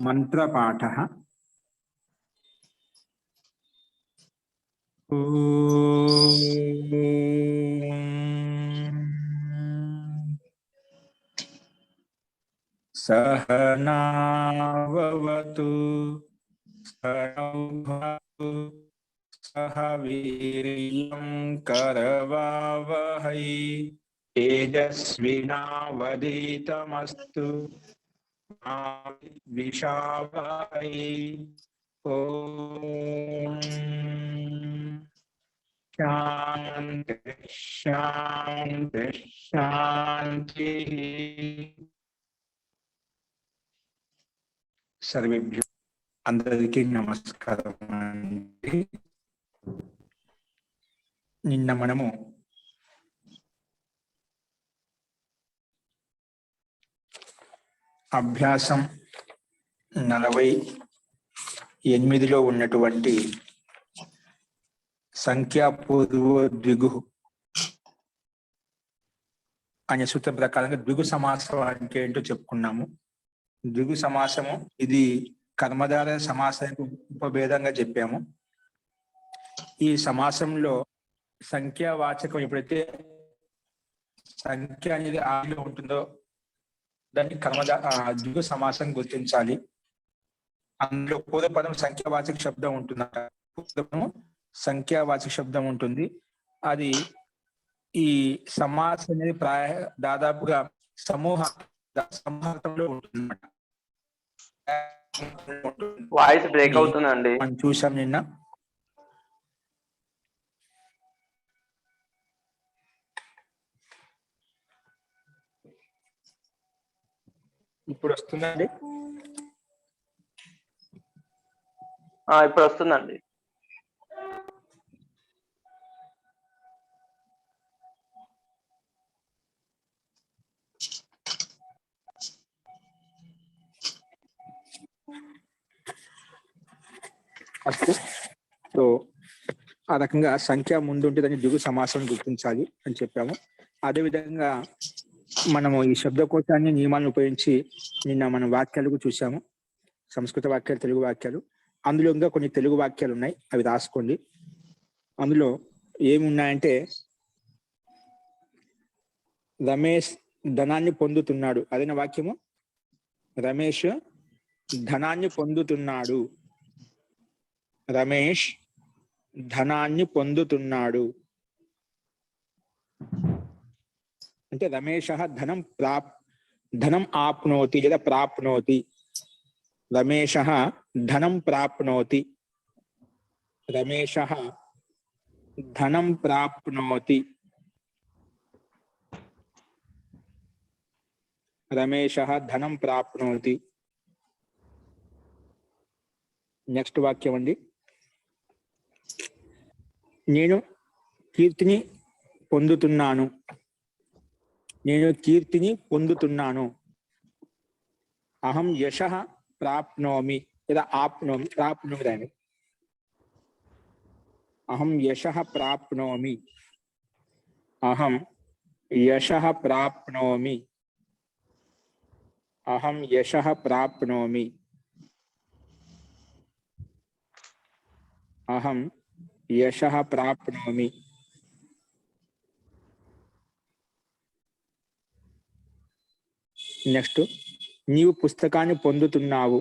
మంత్రపాఠः सहनाववतु सहनौ भुनक्तु सह वीर्यं करवावहै तेजस्विनावधीतमस्तु मा विद्विषावहै। ओम शांति शांति शांति। सर्वेभ्यो అందరికీ నమస్కారం అండి. నిన్న మనము అభ్యాసం 48లో ఉన్నటువంటి సంఖ్యాపూర్వ ద్విగు అనే సూత్రం ప్రకారంగా ద్విగు సమాసం అంటే ఏంటో చెప్పుకున్నాము. ద్విగు సమాసము ఇది కర్మధార సమాసానికి ఉపభేదంగా చెప్పాము. ఈ సమాసంలో సంఖ్యావాచకం ఎప్పుడైతే సంఖ్య అనేది ఆదిలో ఉంటుందో దాన్ని ద్విగు సమాసం గుర్తించాలి. అందులో పూర్వపదం సంఖ్యావాచక శబ్దం ఉంటుందట. పూర్వపదము సంఖ్యావాచక శబ్దం ఉంటుంది. అది ఈ సమాసం అనేది దాదాపుగా సమూహంలో ఉంటుందన్నమాట. వాయిస్ బ్రేక్ అవుతుందండి. మనం చూసాం నిన్న. ఇప్పుడు వస్తుందండి. ఇప్పుడు వస్తుందండి. సో ఆ రకంగా సంఖ్య ముందుంటే దాన్ని ద్విగు సమాసం గుర్తించాలి అని చెప్పాము. అదేవిధంగా మనము ఈ శబ్దకోశాన్ని నియమాలను ఉపయోగించి నిన్న మనం వాక్యాలకు చూసాము. సంస్కృత వాక్యాలు, తెలుగు వాక్యాలు. అందులో ఇంకా కొన్ని తెలుగు వాక్యాలు ఉన్నాయి, అవి రాసుకోండి. అందులో ఏమున్నాయంటే రమేష్ ధనాన్ని పొందుతున్నాడు అదైన వాక్యము. రమేష్ ధనాన్ని పొందుతున్నాడు. రమేష్ ధనాన్ని పొందుతున్నాడు అంటే రమేష ధనం ఆప్నోతి లేదా ప్రాప్నోతి. రమేష ధనం ప్రాప్నోతి. రమేష ధనం ప్రాప్నోతి. రమేష ధనం ప్రాప్నోతి. నెక్స్ట్ వాక్యం అండి. నేను కీర్తిని పొందుతున్నాను. నేను కీర్తిని పొందుతున్నాను. అహం యశః ప్రాప్నోమి లేదా ఆప్నోమి. ప్రాప్నోమి దాని అహం యశః ప్రాప్నోమి. అహం యశః ప్రాప్నోమి. అహం యశః ప్రాప్నోమి. అహం యశః ప్రాప్నోమి. నెక్స్ట్, నీవు పుస్తకాన్ని పొందుతున్నావు.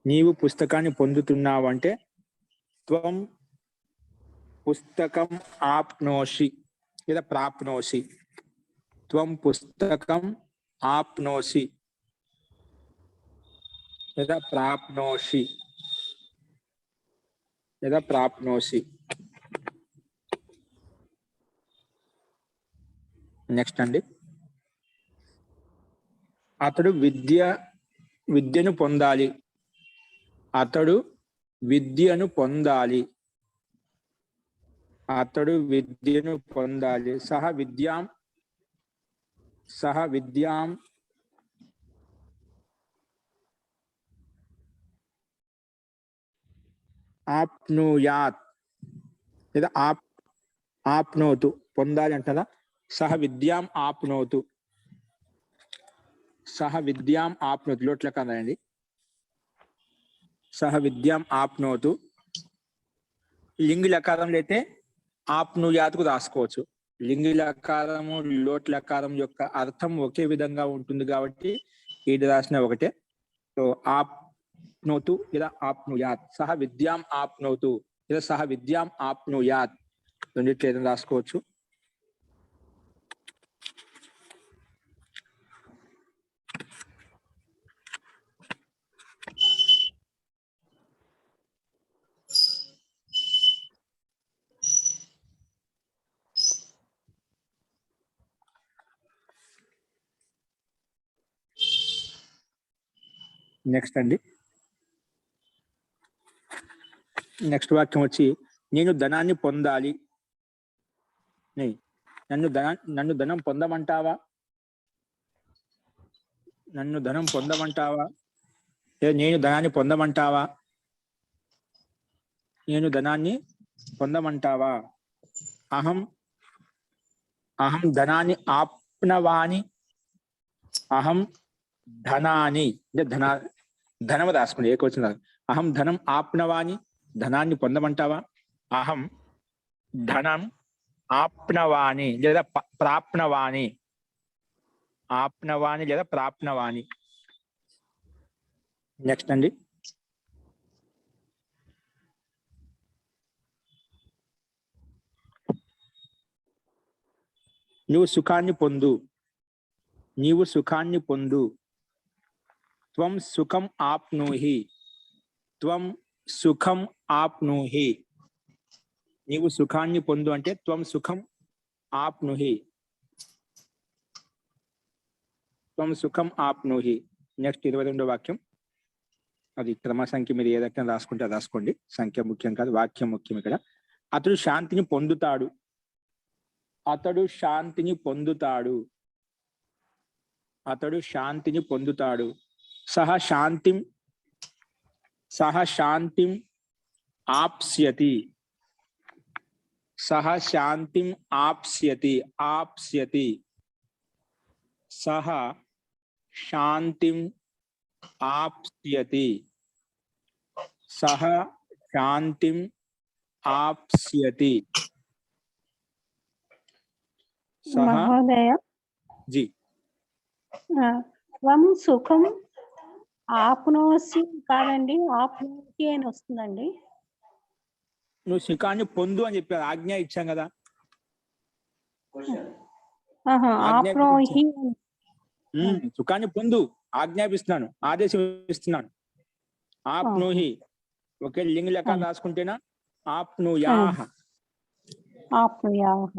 నీవు పుస్తకాన్ని పొందుతున్నావు అంటే త్వం పుస్తకం ఆప్నోషి లేదా ప్రాప్నోషి. త్వం పుస్తకం ఆప్నోషి లేదా ప్రాప్నోషి లేదా ప్రాప్నోషి. నెక్స్ట్ అండి, అతడు విద్యను పొందాలి. అతడు విద్యను పొందాలి. అతడు విద్యను పొందాలి. సహ విద్యాం ఆప్నుయాత్ లేదా ఆప్నోతు. పొందాలి అంటారా. సహ విద్యాం ఆప్నోతు. సహ విద్యాం ఆప్నోతు లోట్ల కదండి. సహ విద్యాం ఆప్నోతు లింగి లకారంలో అయితే ఆప్నుయాత్కు రాసుకోవచ్చు. లింగి లకారము లోట్ లకారం యొక్క అర్థం ఒకే విధంగా ఉంటుంది కాబట్టి ఇది రాసిన ఒకటే. సో ఆప్నోతు లేదా ఆప్నుయాత్, సహ విద్యాం ఆప్నోతు లేదా సహ విద్యాం ఆప్నుయాత్ రెండిట్లో ఏదైనా రాసుకోవచ్చు. నెక్స్ట్ అండి, నెక్స్ట్ వాక్యం వచ్చి నేను ధనాన్ని పొందాలి. నన్ను ధనం పొందమంటావా, నన్ను ధనం పొందమంటావా, నేను ధనాన్ని పొందమంటావా, నేను ధనాన్ని పొందమంటావా. అహం అహం ధనాన్ని ఆప్నవాని, అహం ధనాన్ని అంటే ధనము రాసుకోండి ఏకొచ్చిన. అహం ధనం ఆప్నవాని, ధనాన్ని పొందమంటావా. అహం ధనం ఆప్నవాని లేదా ప్రాప్నవాని, ఆప్నవాని లేదా ప్రాప్నవాని. నెక్స్ట్ అండి, నువ్వు సుఖాన్ని పొందు, నీవు సుఖాన్ని పొందు. త్వం సుఖం ఆప్నోహి, త్వం సుఖం ఆప్నోహి. నీవు సుఖాన్ని పొందు అంటే త్వం సుఖం ఆప్నోహి, త్వం సుఖం ఆప్నోహి. నెక్స్ట్ 22వ వాక్యం, అది క్రమ సంఖ్య మీరు ఏ రకంగా రాసుకుంటే రాసుకోండి, సంఖ్య ముఖ్యం కాదు, వాక్యం ముఖ్యం. ఇక్కడ అతడు శాంతిని పొందుతాడు, అతడు శాంతిని పొందుతాడు, అతడు శాంతిని పొందుతాడు. సహ శాంతిం ఆప్స్యతి, సహ శాంతిం ఆప్స్యతి, ఆప్స్యతి. సహ శాంతిం ఆప్స్యతి, సహ శాంతిం ఆప్స్యతి. మహోదయ, జీ త్వం సుఖం ఆప్నోసి కాదండి, ఆప్నోసి అని వస్తుందండి. నువ్వు సుఖాన్ని పొందు అని చెప్పారు, ఆజ్ఞ ఇచ్చాం కదా. ఆప్నోహి, సుఖాన్ని పొందు ఆజ్ఞాపిస్తున్నాను, ఆదేశిస్తున్నాను. ఆప్నోహి ఒకే లింగ లెక్క రాసుకుంటేనా ఆప్నుయాహ, ఆప్నుయాహ.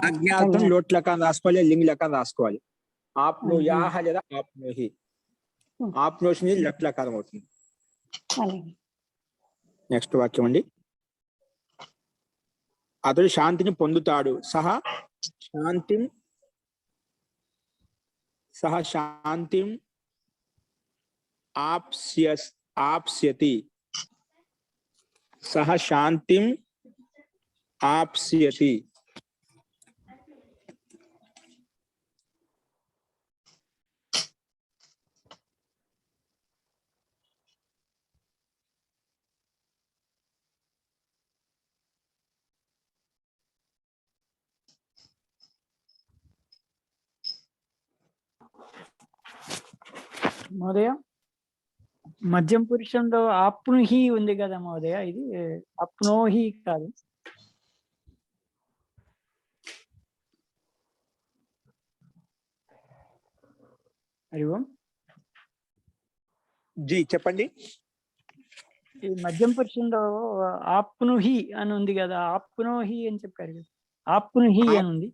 ఆజ్ఞార్థం లోట్ లెక్క రాసుకోవాలి, లింగ లెక్క రాసుకోవాలి. ఆప్నుయాహ లేదా ఆప్నోహి, ఆప్నోషి లట్ లకారం అవుతుంది. నెక్స్ట్ వాక్యం అండి, అతడు శాంతిని పొందుతాడు. సహ శాంతిం ఆప్స్యతి, సహ శాంతిం ఆప్స్యతి. మహోదయ, మధ్యం పురుషంలో ఆప్నుహి ఉంది కదా మహోదయ, ఇది అప్నోహి కాదు. హరి ఓం. జీ చెప్పండి. ఈ మధ్యం పురుషంలో ఆప్నుహి అని ఉంది కదా, ఆప్నోహి అని చెప్పారు కదా, ఆప్నుహి అని ఉంది.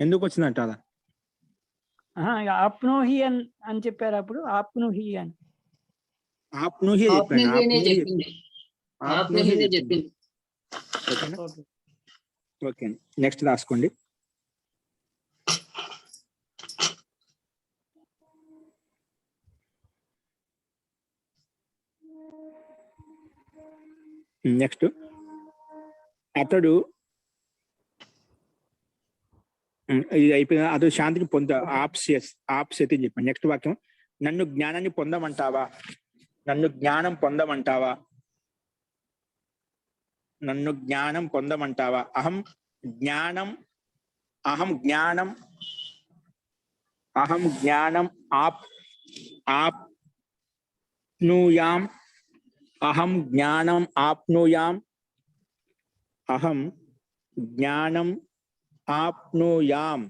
ఎందుకు వచ్చిందంట అలా? ఆప్నోహి అని చెప్పారు, అప్పుడు ఆప్నుహి అని. ఆప్నుహి చెప్పింది. ఓకే, నెక్స్ట్ రాసుకోండి. నెక్స్ట్, అతడు ఇది అయిపోయిన అది శాంతిని ఆప్స్యతి అని చెప్పాను. నెక్స్ట్ వాక్యం, నన్ను జ్ఞానాన్ని పొందమంటావా, నన్ను జ్ఞానం పొందమంటావా, నన్ను జ్ఞానం పొందమంటావా. అహం జ్ఞానం ఆప్నుయాం, అహం జ్ఞానం ఆప్నుయాం, అహం జ్ఞానం ఆప్నుయాం,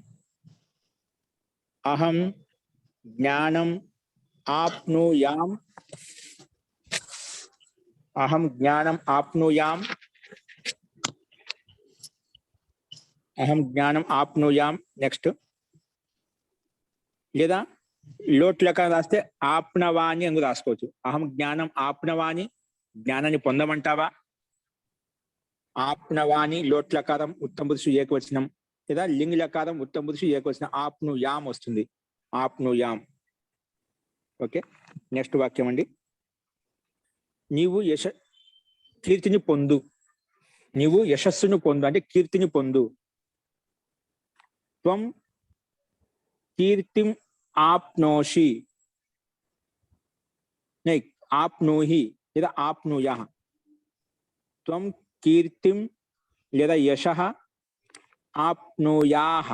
అహం జ్ఞానం ఆప్నుయాం, అహం జ్ఞానం ఆప్నుయాం, అహం జ్ఞానం ఆప్నుయాం. నెక్స్ట్, లేదా లోట్ లెక్క రాస్తే ఆప్నవాణి అని రాసుకోవచ్చు. అహం జ్ఞానం ఆప్నవాణి, జ్ఞానాన్ని పొందమంటావా. ఆప్నవాణి లోట్ లకారం ఉత్తమ పురుషు ఏకవచనం, లేదా లింగ్ లకారం ఉత్తమ పురుషు ఏకవచనం, ఆప్నుయాం వస్తుంది, ఆప్నుయాం. ఓకే, నెక్స్ట్ వాక్యం అండి, నీవు కీర్తిని పొందు, నీవు యశస్సును పొందు అంటే కీర్తిని పొందు. త్వం కీర్తిం ఆప్నోషి, ఆప్నోహి లేదా ఆప్నుయః. త్వం కీర్తిం లేదా యశః ఆప్నుయాః,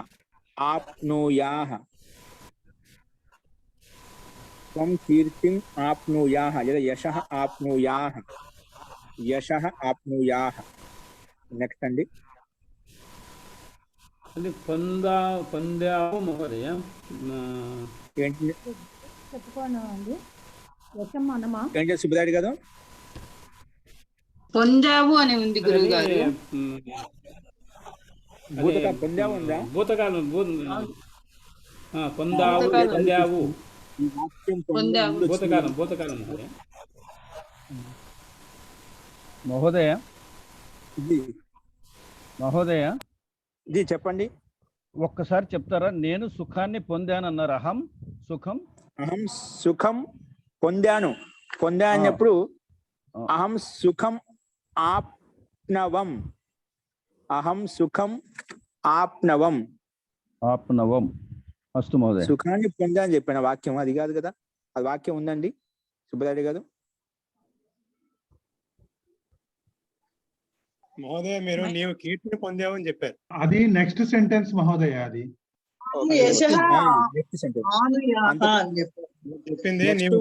ఆప్నుయాః. త్వం కీర్తిం ఆప్నుయాః లేదా యశః ఆప్నుయాః, యశః ఆప్నుయాః. నెక్స్ట్ అండి, అది పొందావు మహోదయ. ఏంటి చెప్పుకోను అండి, యశమానమా ఏంటి సుబ్బరాయుడు గారు. పొందావు అని ఉంది గురువు గారు. పొందావు ఉందా, భూతకాలం పొందావు, పొందావు, ఈ వాక్యం పొందావు. భూతకాలం, భూతకాలం మహోదయ. ఇది మహోదయ ఇది చెప్పండి. ఒక్కసారి చెప్తారా? నేను సుఖాన్ని పొందానన్నారు. అహం సుఖం పొందాను అన్నప్పుడు అహం సుఖం ఆప్నవం, అహం సుఖం ఆప్నవం. అస్తు మహోదయ. సుఖాన్ని పొందాలని చెప్పిన వాక్యం అది కాదు కదా, అది వాక్యం ఉందండి సుబ్బరాయుడు గారు. మహోదయ మీరు నీవు కీర్తిని పొందావు అని చెప్పారు. అది నెక్స్ట్ సెంటెన్స్ మహోదయ. అది చెప్పింది నీవు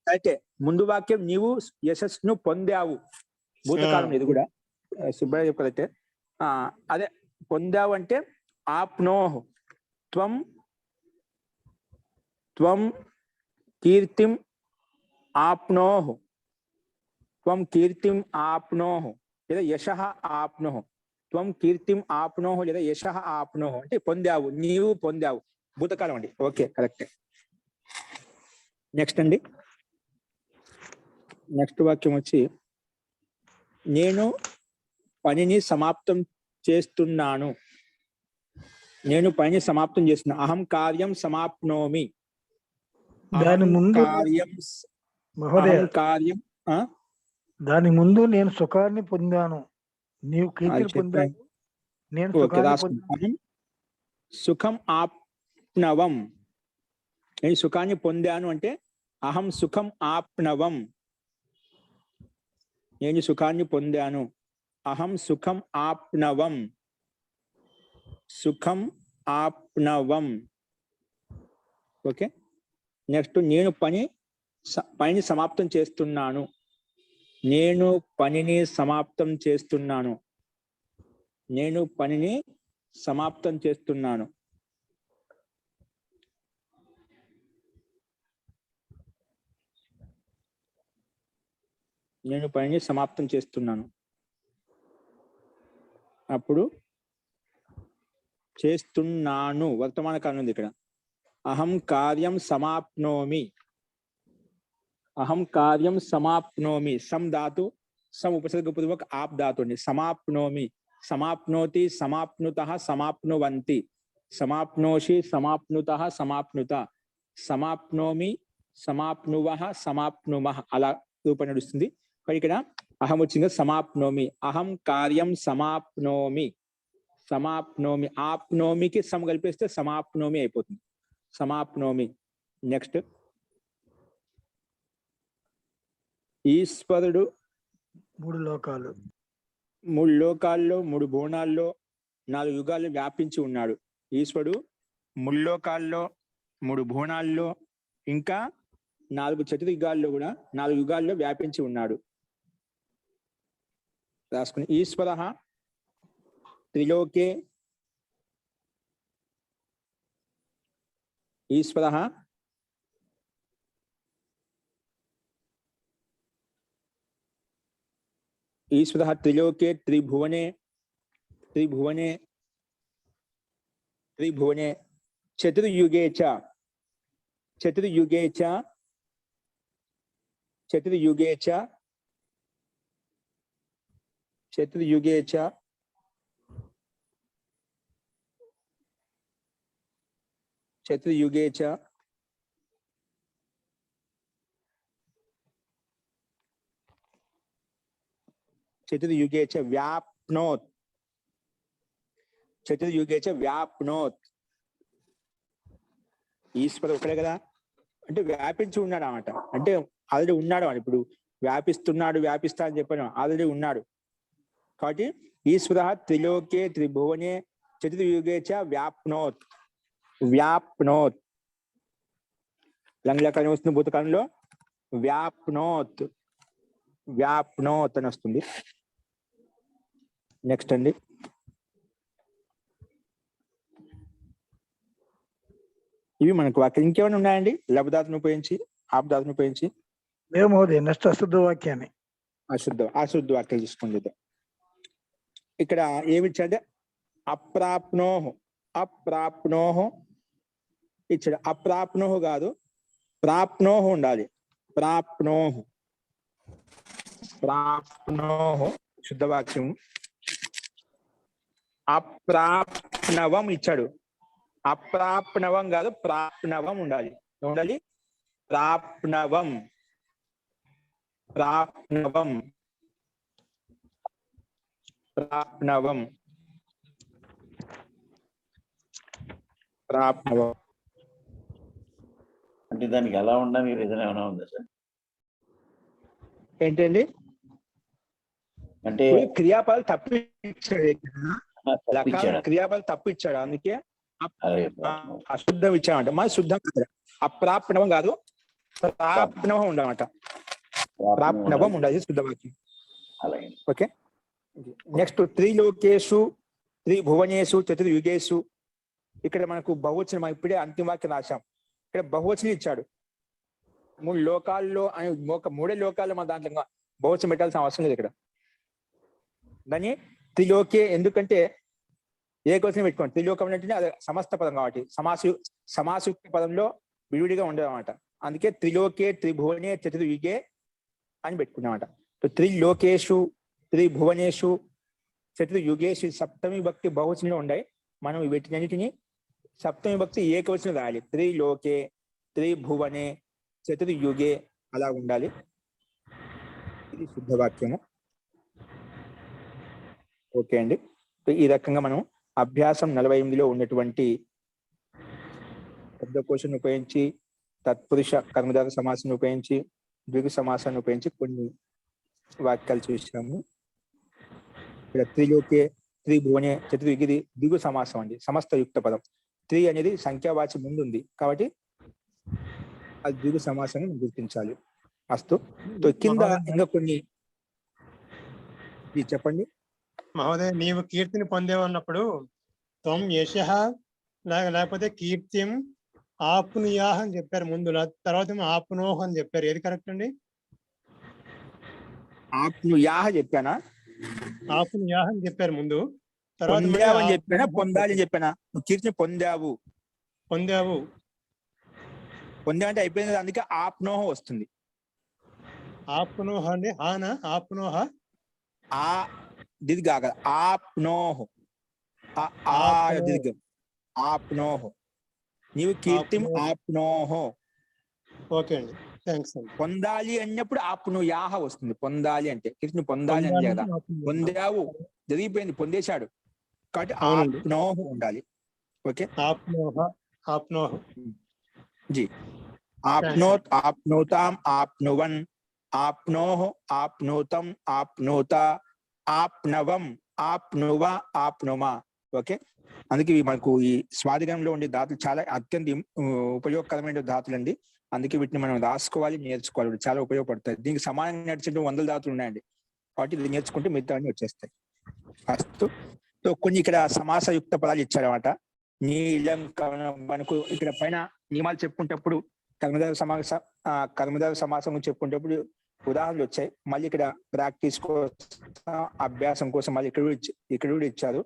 అయితే ముందు వాక్యం నీవు యశస్సును పొందావు, భూతకాలం. ఇది కూడా సుబ్బరాయుడు చెప్పాలంటే అదే పొందావు అంటే ఆప్నోహ్, త్వం కీర్తిం ఆప్నోహ్, త్వం కీర్తిం ఆప్నోహ్ లేదా యశః ఆప్నోహ్. త్వం కీర్తిం ఆప్నోహ్ లేదా యశః ఆప్నోహ్ అంటే పొందావు, నీవు పొందావు, భూతకాలం అండి. Okay, correct. నెక్స్ట్ అండి, నెక్స్ట్ వాక్యం వచ్చి, నేను పనిని సమాప్తం చేస్తున్నాను, నేను పనిని సమాప్తం చేస్తున్నాను. అహం కార్యం సమాప్నోమి, దాని ముందు మహోదయ, కార్యం. దాని ముందు నేను సుఖాన్ని పొందాను, నీవు కీర్తిని పొందావు, నేను సుఖం ఆప్నవం. నేను సుఖాన్ని పొందాను అంటే అహం సుఖం ఆప్నవం, నేను సుఖాన్ని పొందాను, అహం సుఖం ఆప్నవం, సుఖం ఆప్నవం. ఓకే, నెక్స్ట్ నేను పనిని సమాప్తం చేస్తున్నాను, నేను పనిని సమాప్తం చేస్తున్నాను, నేను పనిని సమాప్తం చేస్తున్నాను. నేను పనిని సమాప్తం చేస్తున్నాను. అప్పుడు చేస్తున్నాను వర్తమాన కాలం ఉంది ఇక్కడ. అహం కార్యం సమాప్నోమి, అహం కార్యం సమాప్నోమి. సం ధాతు, సం ఉపసర్గపూర్వక ఆప్ ధాతు అండి. సమాప్నోమి, సమాప్నోతి, సమాప్నుతః, సమాప్నువంతి, సమాప్నోషి, సమాప్నుతః, సమాప్నుత, సమాప్నోమి, సమాప్నువః, సమాప్నుమః అలా రూపం నడుస్తుంది. ఇక్కడ అహం వచ్చింది సమాప్నోమి, అహం కార్యం సమాప్నోమి, సమాప్నోమి. ఆప్నోమికి సమ కలిపేస్తే సమాప్నోమి అయిపోతుంది. సమాప్నోమి. నెక్స్ట్ ఈశ్వరుడు 3 లోకాలు. 3 లోకాల్లో 3 భువనాల్లో 4 యుగాలు వ్యాపించి ఉన్నాడు. ఈశ్వరుడు 3 లోకాల్లో 3 భువనాల్లో ఇంకా 4 చతుర్యుగాల్లో కూడా 4 యుగాల్లో వ్యాపించి ఉన్నాడు. రాసుకుని ఈశ్వర త్రిలోకే ఈశ్వర ఈశ్వర త్రిలోకే త్రిభువనే త్రిభువనే త్రిభువనే చతుర్యుగే చ చతుర్యుగే చ చతుర్యుగే చ చతుర్యుగే చ చతుర్యుగే చ చతుర్యుగే చ వ్యాప్నోత్ చతుర్యుగే చ వ్యాప్నోత్. ఈశ్వరు ఒకడే కదా, అంటే వ్యాపించి ఉన్నాడు అన్నమాట. అంటే ఆల్రెడీ ఉన్నాడు అని. ఇప్పుడు వ్యాపిస్తున్నాడు వ్యాపిస్తా అని చెప్పాను, ఆల్రెడీ ఉన్నాడు. కాబట్టి ఈశ్వర త్రిలోకే త్రిభువనే చతుర్యుగే చ వ్యాప్నోత్. వ్యాప్నోత్ లంగ్లకాలం వస్తుంది, భూతకాలంలో వ్యాప్నోత్ వ్యాప్నోత్ అని వస్తుంది. నెక్స్ట్ అండి ఇవి మనకు వాక్యం. ఇంకేమైనా ఉన్నాయండి లబ్ధాతును ఉపయోగించి ఆబ్దాతును ఉపయోగించి? లేవు మహోదయ. నెక్స్ట్ అశుద్ధ వాక్యాన్ని. అశుద్ధ వాక్యం తీసుకుంది. ఇక్కడ ఏమి ఇచ్చాడే? అప్రాప్నోహు అప్రాప్నోహు ఇచ్చాడు. అప్రాప్నోహు కాదు, ప్రాప్నోహు ఉండాలి. ప్రాప్నోహు ప్రాప్నోహు శుద్ధవాక్యం. అప్రాప్నవం ఇచ్చాడు. అప్రాప్నవం కాదు, ప్రాప్నవం ఉండాలి. ఉండాలి ప్రాప్నవం ప్రాప్నవం ప్రాప్నవం ప్రాప్నవం. అంటే దానికి ఎలా ఉండాలి ఏదైనా ఉందా సార్? ఏంటండి అంటే క్రియాపదాలు తప్పిచ్చాడు, క్రియాపదాలు తప్పిచ్చాడు. అందుకే అశుద్ధం ఇచ్చామంట. మరి శుద్ధం అప్రాప్నవం కాదు, ప్రాప్నవం ఉండమాట. ప్రాప్నవం ఉండాలి శుద్ధవాక్యం. ఓకే. నెక్స్ట్ త్రిలోకేషు త్రిభువనేషు చతుర్యుగేషు. ఇక్కడ మనకు బహువచనం, ఇప్పుడే అంతిమ వాక్యం రాశాం. ఇక్కడ బహువచనం ఇచ్చాడు. 3 లోకాల్లో అని 3 లోకాల్లో మన దాంట్లో బహువచనం పెట్టాల్సిన అవసరం లేదు ఇక్కడ. దాన్ని త్రిలోకే, ఎందుకంటే ఏకవచనం పెట్టుకోండి. త్రిలోకం అంటే అది సమస్త పదం కాబట్టి సమాసయుక్త పదంలో విడివిడిగా ఉండదు అనమాట. అందుకే త్రిలోకే త్రిభువనే చతుర్యుగే అని పెట్టుకున్నామట. త్రిలోకేషు త్రిభువనేషు చతుర్యుగేషు సప్తమి భక్తి బహువచనంలో ఉన్నాయి. మనం వీటినన్నిటిని సప్తమి భక్తి ఏకవచనం రాయాలి. త్రిలోకే త్రిభువనే చతుర్యుగే అలా ఉండాలి. ఇది శుద్ధవాక్యము. ఓకే అండి. ఈ రకంగా మనం అభ్యాసం 48లో ఉన్నటువంటి శబ్దకోశాన్ని ఉపయోగించి, తత్పురుష కర్మధార సమాసాన్ని ఉపయోగించి, ద్విగు సమాసాన్ని ఉపయోగించి కొన్ని వాక్యాలు చూసాము. ఇక్కడ త్రిలోకే త్రిభువనే చతుర్యుగి ద్విగు సమాసం అండి, సమస్త యుక్త పదం. త్రి అనేది సంఖ్యావాచి ముందు ఉంది కాబట్టి అది ద్విగు సమాసాన్ని గుర్తించాలి. అస్తు. కింద ఇంకా కొన్ని చెప్పండి. మహోదయ, నీవు కీర్తిని పొందేవన్నప్పుడు త్వం యశః లేకపోతే కీర్తిం ఆప్నుయాహ్ అని చెప్పారు ముందు, తర్వాత ఆప్నోహ్ అని చెప్పారు. ఏది కరెక్ట్ అండి? ఆప్నుయాహ్ చెప్పానా? ఆప్నుయాహ్ అని చెప్పారు ముందు, తర్వాత చెప్పానా పొందాలి అని చెప్పానా? నువ్వు కీర్తిని పొందావు పొందావు పొందావంటే అయిపోయింది. అందుకే ఆప్నోహ వస్తుంది. ఆప్నోహ అండి. ఆనా ఆప్నోహ ఆ దీర్ఘ ఆప్నోహ్ దీర్ఘం ఆప్నోహ్. నీవు కీర్తిం ఆప్నోహో. ఓకే అండి, థ్యాంక్స్ అండి. పొందాలి అన్నప్పుడు ఆప్నుయాహ వస్తుంది. పొందాలి అంటే కీర్తిని పొందాలి అని కదా. పొందావు జరిగిపోయింది, పొందేశాడు. కాబట్టి అవునండి. ఆప్నోహ్ ఉండాలి. ఓకే ఆప్నోహ ఆప్నోహ జీ. ఆప్నోత్, ఆప్నోతాం, ఆప్నువన్, ఆప్నోహ్, ఆప్నోతం, ఆప్నోత, ఆప్నవం, ఆప్నువ, ఆప్నుమా. ఓకే, అందుకే మనకు ఈ స్వాదిగంలో ఉండే ధాతులు చాలా అత్యంత ఉపయోగకరమైన ధాతులు అండి. అందుకే వీటిని మనం రాసుకోవాలి, నేర్చుకోవాలి, చాలా ఉపయోగపడతాయి. దీనికి సమానంగా నడిచిన 100 ధాతులు ఉన్నాయండి. కాబట్టి ఇది నేర్చుకుంటే మిగతా అన్ని వచ్చేస్తాయి. ఫస్ట్ సో కొన్ని ఇక్కడ సమాసయుక్త పదాలు ఇచ్చారన్నమాట. నీలం, మనకు ఇక్కడ పైన నియమాలు చెప్పుకుంటప్పుడు కర్మధార సమాసం చెప్పుకుంటప్పుడు ఉదాహరణలు వచ్చాయి. మళ్ళీ ఇక్కడ ప్రాక్టీస్ కోసం, అభ్యాసం కోసం మళ్ళీ ఇక్కడ కూడా ఇచ్చారు.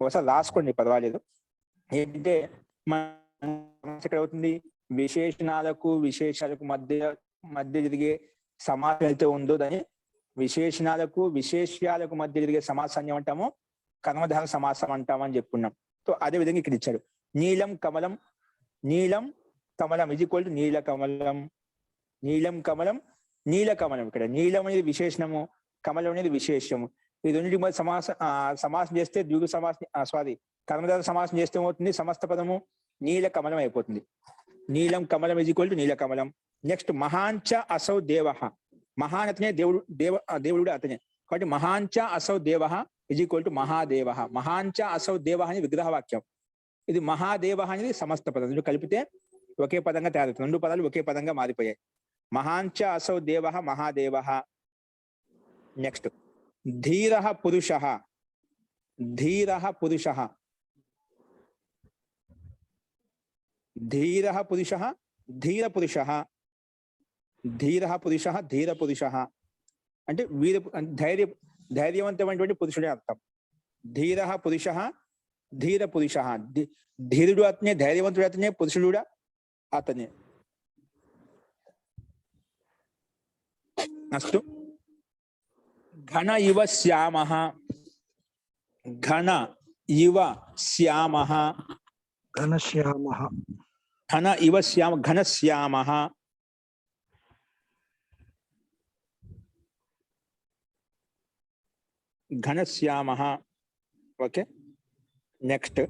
ఒకసారి రాసుకోండి, పర్వాలేదు. ఏంటంటే ఇక్కడ అవుతుంది, విశేషణాలకు విశేషాలకు మధ్య జరిగే సమాసం అయితే ఉందో దాన్ని విశేషణాలకు విశేష్యాలకు మధ్య జరిగే సమాసాన్ని ఏమంటాము, కర్మధార సమాసం అంటామని చెప్పుకున్నాం. సో అదే విధంగా ఇక్కడ ఇచ్చాడు. నీలం కమలం, నీలం కమలం ఇది ఈక్వల్ టు నీల కమలం, నీలం కమలం, నీల కమలం. ఇక్కడ నీలం అనేది విశేషణము, కమలం అనేది విశేషము. ఈ రెండింటి మధ్య సమాసం చేస్తే ద్విగు సమాసం కర్మధార సమాసం చేస్తే ఏమవుతుంది, సమస్త పదము నీల కమలం అయిపోతుంది. నీలం కమలం ఇది ఈక్వల్ టు నీల కమలం. నెక్స్ట్ మహాంచ అసౌ దేవ, మహాన్ అతనే దేవుడు అతనే. కాబట్టి మహాంచ అసౌ దేవ ఇజ్ ఈక్వల్ టు మహాదేవ. మహాంచ అసౌ దేవ అని విగ్రహవాక్యం. ఇది మహాదేవ అనేది సమస్త పదం. రెండు కలిపితే ఒకే పదంగా తయారవుతుంది. రెండు పదాలు ఒకే పదంగా మారిపోయాయి. మహాంచ అసౌ దేవ మహాదేవ. నెక్స్ట్ ధీర పురుష, ధీర పురుష, ధీర పురుష, ధీర పురుష, ధీర పురుష, ధీర పురుష అంటే ధైర్యవంతమైనటువంటి పురుషుడే అర్థం. ధీర పురుష, ధీర పురుష, ధీరుడు అతనే, ధైర్యవంతుడు అతనే, పురుషుడు కూడా అతనే. నెక్స్ట్ ఘన ఇవ శ్యామ, ఘన ఇవ శ్యామ, ఘనశ్యామ, ఘన ఇవ శ్యామ, ఘనశ్యామ, ఘనశ్యామ. ఓకే, నెక్స్ట్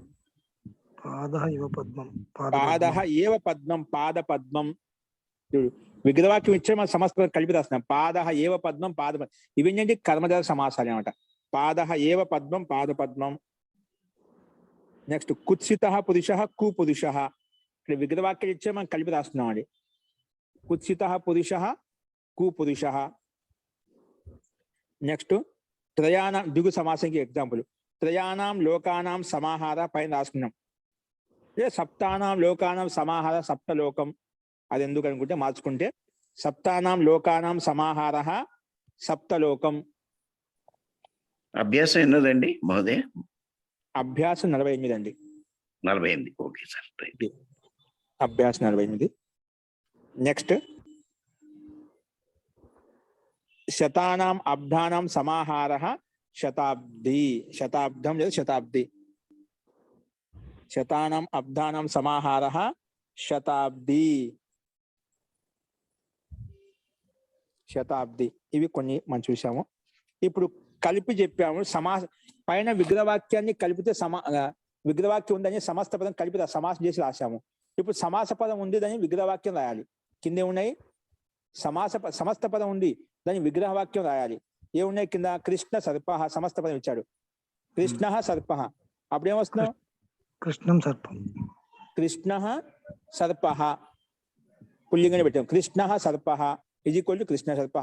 పాద ఇవ పద్మం, పాద ఏవ పద్మం, పాద పద్మం. విగ్రహవాక్యం ఇచ్చే మన సమస్త కలిపి రాస్తున్నాం. పాద ఏవ పద్మం, పాద పద్మం. ఇవేంటంటే కర్మధార సమాసాలు అనమాట. పాద ఏవ పద్మం, పాద పద్మం. నెక్స్ట్ కుత్సిత పురుష, కుపురుష. ఇక్కడ విగ్రహవాక్యం ఇచ్చే మనం కలిపి రాస్తున్నాం అండి. కుత్సిత పురుష, కుపురుష. నెక్స్ట్ త్రయాణం దిగు సమాసంకి ఎగ్జాంపుల్. త్రయాణం లోకానాం సమాహార పైన రాసుకున్నాం. సప్తానాం లోకానాం సమాహార సప్తలోకం. అది ఎందుకు అనుకుంటే మార్చుకుంటే సప్తానాం లోకానాం సమాహార సప్తలోకం. అభ్యాసం ఎన్నదండి మహోదయ? అభ్యాసం 48 అండి. 48. Okay sir, right. అభ్యాసం 48. నెక్స్ట్ శతానాం అబ్ధానాం సమాహార శతాబ్ది. శతాబ్దం లేదా శతాబ్ది. శతానాం అబ్ధానాం సమాహార శతాబ్ది. శతాబ్ది. ఇవి కొన్ని మనం చూసాము. ఇప్పుడు కలిపి చెప్పాము. పైన విగ్రహవాక్యాన్ని కలిపితే విగ్రహవాక్యం ఉందని సమస్త పదం కలిపి సమాసం చేసి రాశాము. ఇప్పుడు సమాస పదం ఉంది, దాన్ని విగ్రహవాక్యం రాయాలి. కిందే ఉన్నాయి సమస్త పదం ఉంది, దాన్ని విగ్రహవాక్యం రాయాలి. ఏమున్నాయి కింద? కృష్ణ సర్ప, సమస్త పదం ఇచ్చాడు. కృష్ణ సర్ప. అప్పుడేమొస్తున్నావు? కృష్ణం సర్పం. కృష్ణ సర్ప పుల్లింగానే పెట్టాం. కృష్ణ సర్ప ఇజ్ ఈక్వల్ టు కృష్ణ సర్ప.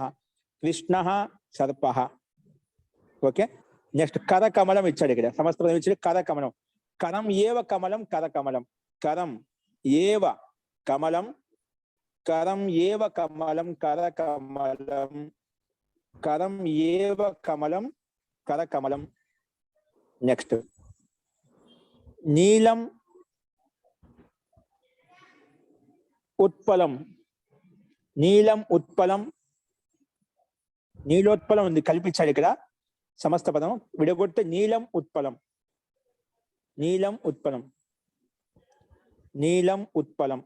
కృష్ణ సర్ప. ఓకే, నెక్స్ట్ కరకమలం ఇచ్చాడు. ఇక్కడ సమస్త పదం ఇచ్చాడు. కరకమలం. కరం ఏవ కమలం, కరకమలం. కరం ఏవ కమలం, కరం ఏవ కమలం, కరకమలం. కరం ఏవ కమలం, కరకమలం. నెక్స్ట్ నీలం ఉత్పలం. నీలం ఉత్పలం. నీలోత్పలం ఉంది, కల్పించాడు ఇక్కడ సమస్త పదం. విడగొడితే నీలం ఉత్పలం. నీలం ఉత్పలం. నీలం ఉత్పలం.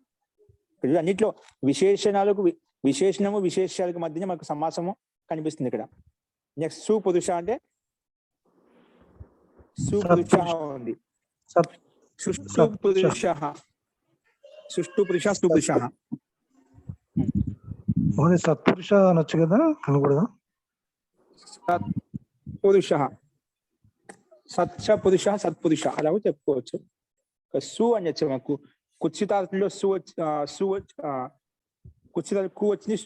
అన్నిట్లో విశేషణాలకు విశేషణము విశేషాలకు మధ్యనే మనకు సమాసము కనిపిస్తుంది ఇక్కడ. నెక్స్ట్ సుపురుష అంటే సుపురుష ఉంది. సత్ సుష్టు పురుష, సుష్టు పురుష, సుపురుష. మహోదయ సత్పురుష అనొచ్చు కదా, కనకూడదా? పురుష, సత్స పురుష, సత్పురుష అలా కూడా చెప్పుకోవచ్చు. సు అని వచ్చి మాకు కుత్సితార్థంలో కుత్సిత కు వచ్చింది,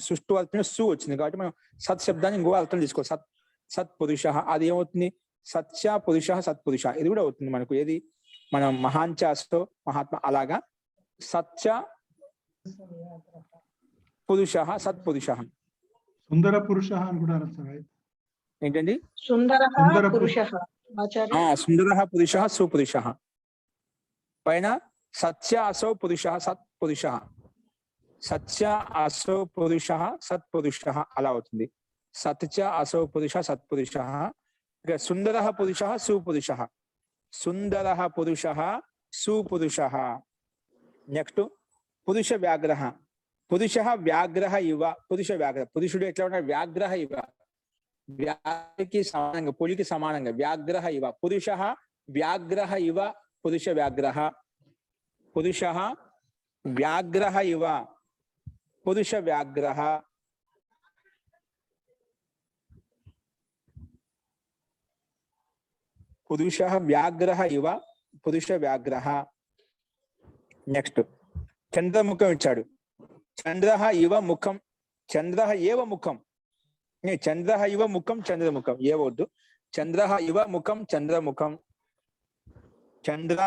సుష్టు అర్థంలో సు వచ్చింది కాబట్టి మనం సత్ శబ్దాన్ని ఇంకో అర్థం తీసుకోవాలి. సత్పురుష అది ఏమవుతుంది? సత్య పురుష, సత్పురుష ఇది కూడా అవుతుంది మనకు. ఏది మనం మహాంచాస్తో మహాత్మ అలాగా సత్య పురుష, సత్పురుష. సుందర పురుష అని కూడా అనొచ్చు కదా. ఏంటండి? సుందర సుందర పురుష సుందర పురుష, సుపురుష. పైన సత్య అసౌ పురుష, సత్పురుష. సత్య అసౌ పురుష, సత్పురుష అలా అవుతుంది. సత్య అసౌ పురుష, సత్పురుష. ఇక సుందర పురుష, సుపురుష. సుందర పురుష, సుపురుష. నెక్స్ట్ పురుష వ్యాఘ్ర. పురుష వ్యాఘ్ర ఇవ. పురుష వ్యాఘ్ర, పురుషుడు ఎట్లా ఉన్నాడు? వ్యాఘ్ర ఇవ, వ్యాధికి సమానంగా, పులికి సమానంగా. వ్యాఘ్ర ఇవ పురుష, వ్యాఘ్ర ఇవ పురుష వ్యాఘ్ర. పురుష వ్యాఘ్ర ఇవ పురుష వ్యాఘ్ర. పురుష వ్యాఘ్ర ఇవ పురుష వ్యాఘ్ర. నెక్స్ట్ చంద్రముఖం ఇచ్చాడు. చంద్ర ఇవ ముఖం, చంద్ర ఏవ ముఖం. చంద్ర ఇవ ముఖం, చంద్రముఖం ఏవద్దు. చంద్ర ఇవ ముఖం, చంద్రముఖం. చంద్ర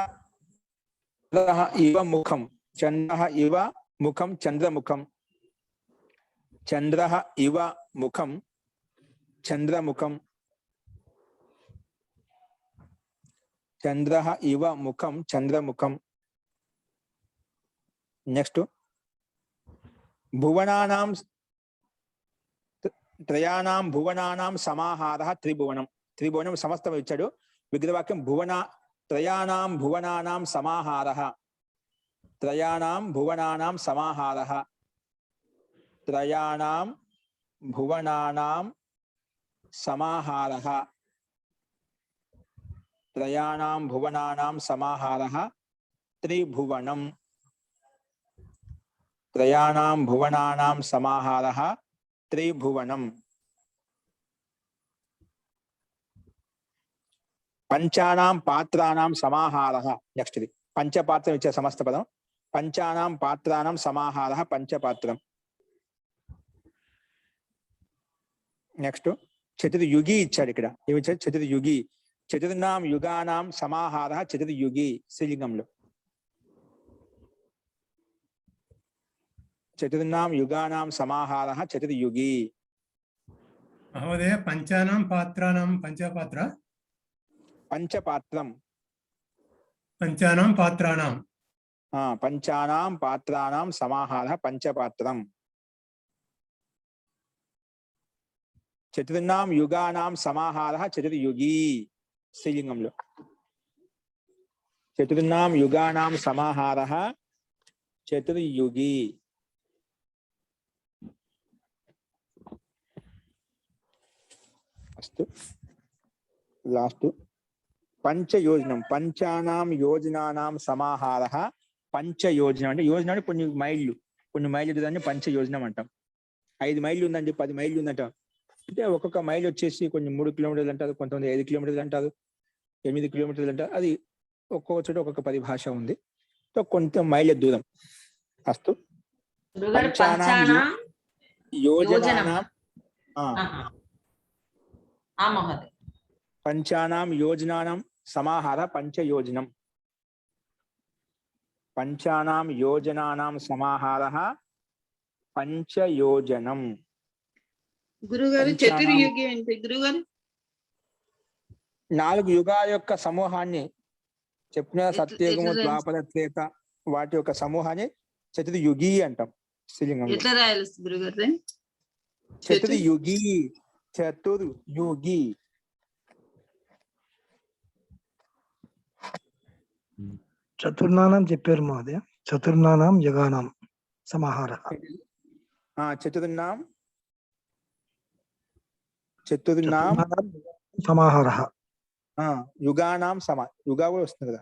ఇవ ముఖం, చంద్ర ఇవ ముఖం, చంద్రముఖం. చంద్ర ఇవ ముఖం, చంద్రముఖం. చంద్ర ఇవ ముఖం, చంద్రముఖం. నెక్స్ట్ భువనానాం త్రయాణం భువనానాం సమాహార త్రిభువనం. త్రిభువనం సమస్తం ఇచ్చాడు. విగ్రహవాక్యం త్రయాణం భువనానాం సమాహార. త్రయాణం భువనానాం సమాహార. త్రయాణం భువనానాం సమాహార. త్రయాణం భువనానాం సమాహార త్రిభువనం. త్రయాణం భువనానాం సమాహార త్రిభువనం. పంచానాం పాత్రానాం సమాహార. నెక్స్ట్ ఇది పంచపాత్రం ఇచ్చే సమస్త పదం. పంచానాం పాత్రానాం సమాహార పంచపాత్రం. నెక్స్ట్ చతుర్యుగి ఇచ్చాడు. ఇక్కడ ఏమి ఇచ్చాడు? చతుర్యుగి. చతుర్నాం యుగానాం సమాహార చతుర్యుగి శ్రీలింగంలో. చతుర్నాం యుగానాం సమాహార చతుర్యుగి. మహోదయ పంచానాం పాత్రానాం పంచపాత్ర. పంచపాత్రం. పంచానాం పాత్రానాం. పంచానాం పాత్రానాం సమాహార పంచపాత్రం. చతుర్నాం యుగానాం సమాహార చతుర్యుగి శ్రీలింగంలో. చతుర్నాం యుగానాం సమాహార చతుర్యుగి. అస్తు. లాస్ట్ పంచయోజనం. పంచానాం యోజనానాం సమాహార పంచయోజనం. అంటే యోజన అంటే కొన్ని మైళ్ళు దాన్ని పంచయోజనం అంటాం. 5 మైళ్ళు ఉందండి, 10 మైళ్ళు ఉందంట. అంటే ఒక్కొక్క మైల్ వచ్చేసి కొన్ని 3 కిలోమీటర్లు అంటారు, కొంతమంది 5 కిలోమీటర్లు అంటారు, 8 కిలోమీటర్లు అంటారు. అది ఒక్కొక్క చోట ఒక్కొక్క పరిభాష ఉంది. సో కొంత మైళ్ళ దూరం. అస్తు. పంచానాం యోజనానాం పంచానాం యోజనానాం సమాహార పంచయోజనం. పంచానాం యోజనానాం సమాహార పంచయోజనం. గురుగారు చతుర్యుగి అంటే గురుగారు 4 యుగాల యొక్క సమూహాన్ని చెప్పిన. సత్యయుగము, ద్వాపర, త్రేత వాటి యొక్క సమూహాన్ని చతుర్యుగి అంటాం శ్రీలింగం. ఎట్లా రాయాలి గురుగారు? చతుర్యుగి. చతుర్యుగి. చతుర్నానం చెప్పారు మహోదయ. చతుర్నానం యుగానాం సమాహార. చతుర్నాం సమాహార. యుగానాం యుగా కూడా వస్తుంది కదా,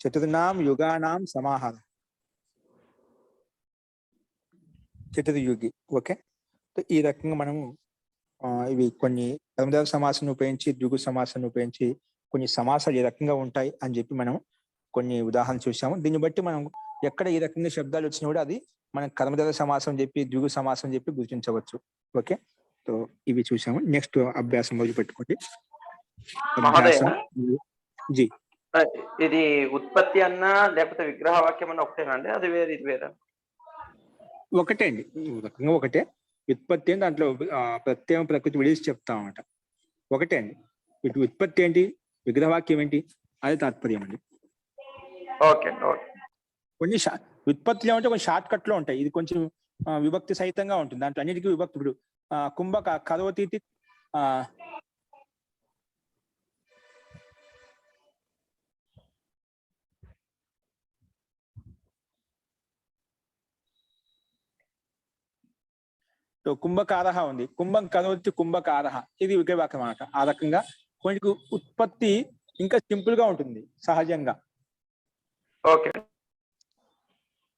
చతుర్నాం యుగానాం సమాహార, చతుర్యుగి. ఓకే, ఈ రకంగా మనము ఇవి కొన్ని కర్మధారయ సమాసాన్ని ఉపయోగించి, ద్విగు సమాసాన్ని ఉపయోగించి కొన్ని సమాసాలు ఏ రకంగా ఉంటాయి అని చెప్పి మనం కొన్ని ఉదాహరణలు చూసాము. దీన్ని బట్టి మనం ఎక్కడ ఈ రకంగా శబ్దాలు వచ్చినా కూడా అది మనం కర్మధారయ సమాసం చెప్పి, ద్విగు సమాసం చెప్పి గుర్తించవచ్చు. ఓకే, సో ఇవి చూసాము. నెక్స్ట్ అభ్యాసం మొదలు పెట్టుకోండి. మహోదయ, జీ, ఇది ఉత్పత్తి అన్న లేకపోతే విగ్రహ వాక్యం అన్న ఒకటేనండి? అది వేరే ఇది వేరే? ఒకటే అండి, ఈ రకంగా ఒకటే. ఉత్పత్తి అని దాంట్లో ప్రత్యేక ప్రకృతి విడిచి చెప్తామన్నమాట. ఒకటే అండి. ఇటు ఉత్పత్తి ఏంటి, విగ్రహవాక్యం ఏంటి, అది తాత్పర్యం అండి. Okay okay. కొన్ని ఉత్పత్తులు ఏమంటే కొన్ని షార్ట్ కట్ లో ఉంటాయి, ఇది కొంచెం విభక్తి సహితంగా ఉంటుంది. దాంట్లో అన్నిటికీ విభక్తి. ఇప్పుడు కుంభక కరోతీతి కుంభకారహ ఉంది, కుంభం కరోతి కుంభకారహ, ఇది విగ్రహవాక్యం అన్నమాట. ఆ రకంగా కొన్ని ఉత్పత్తి ఇంకా సింపుల్ గా ఉంటుంది సహజంగా. ఓకే,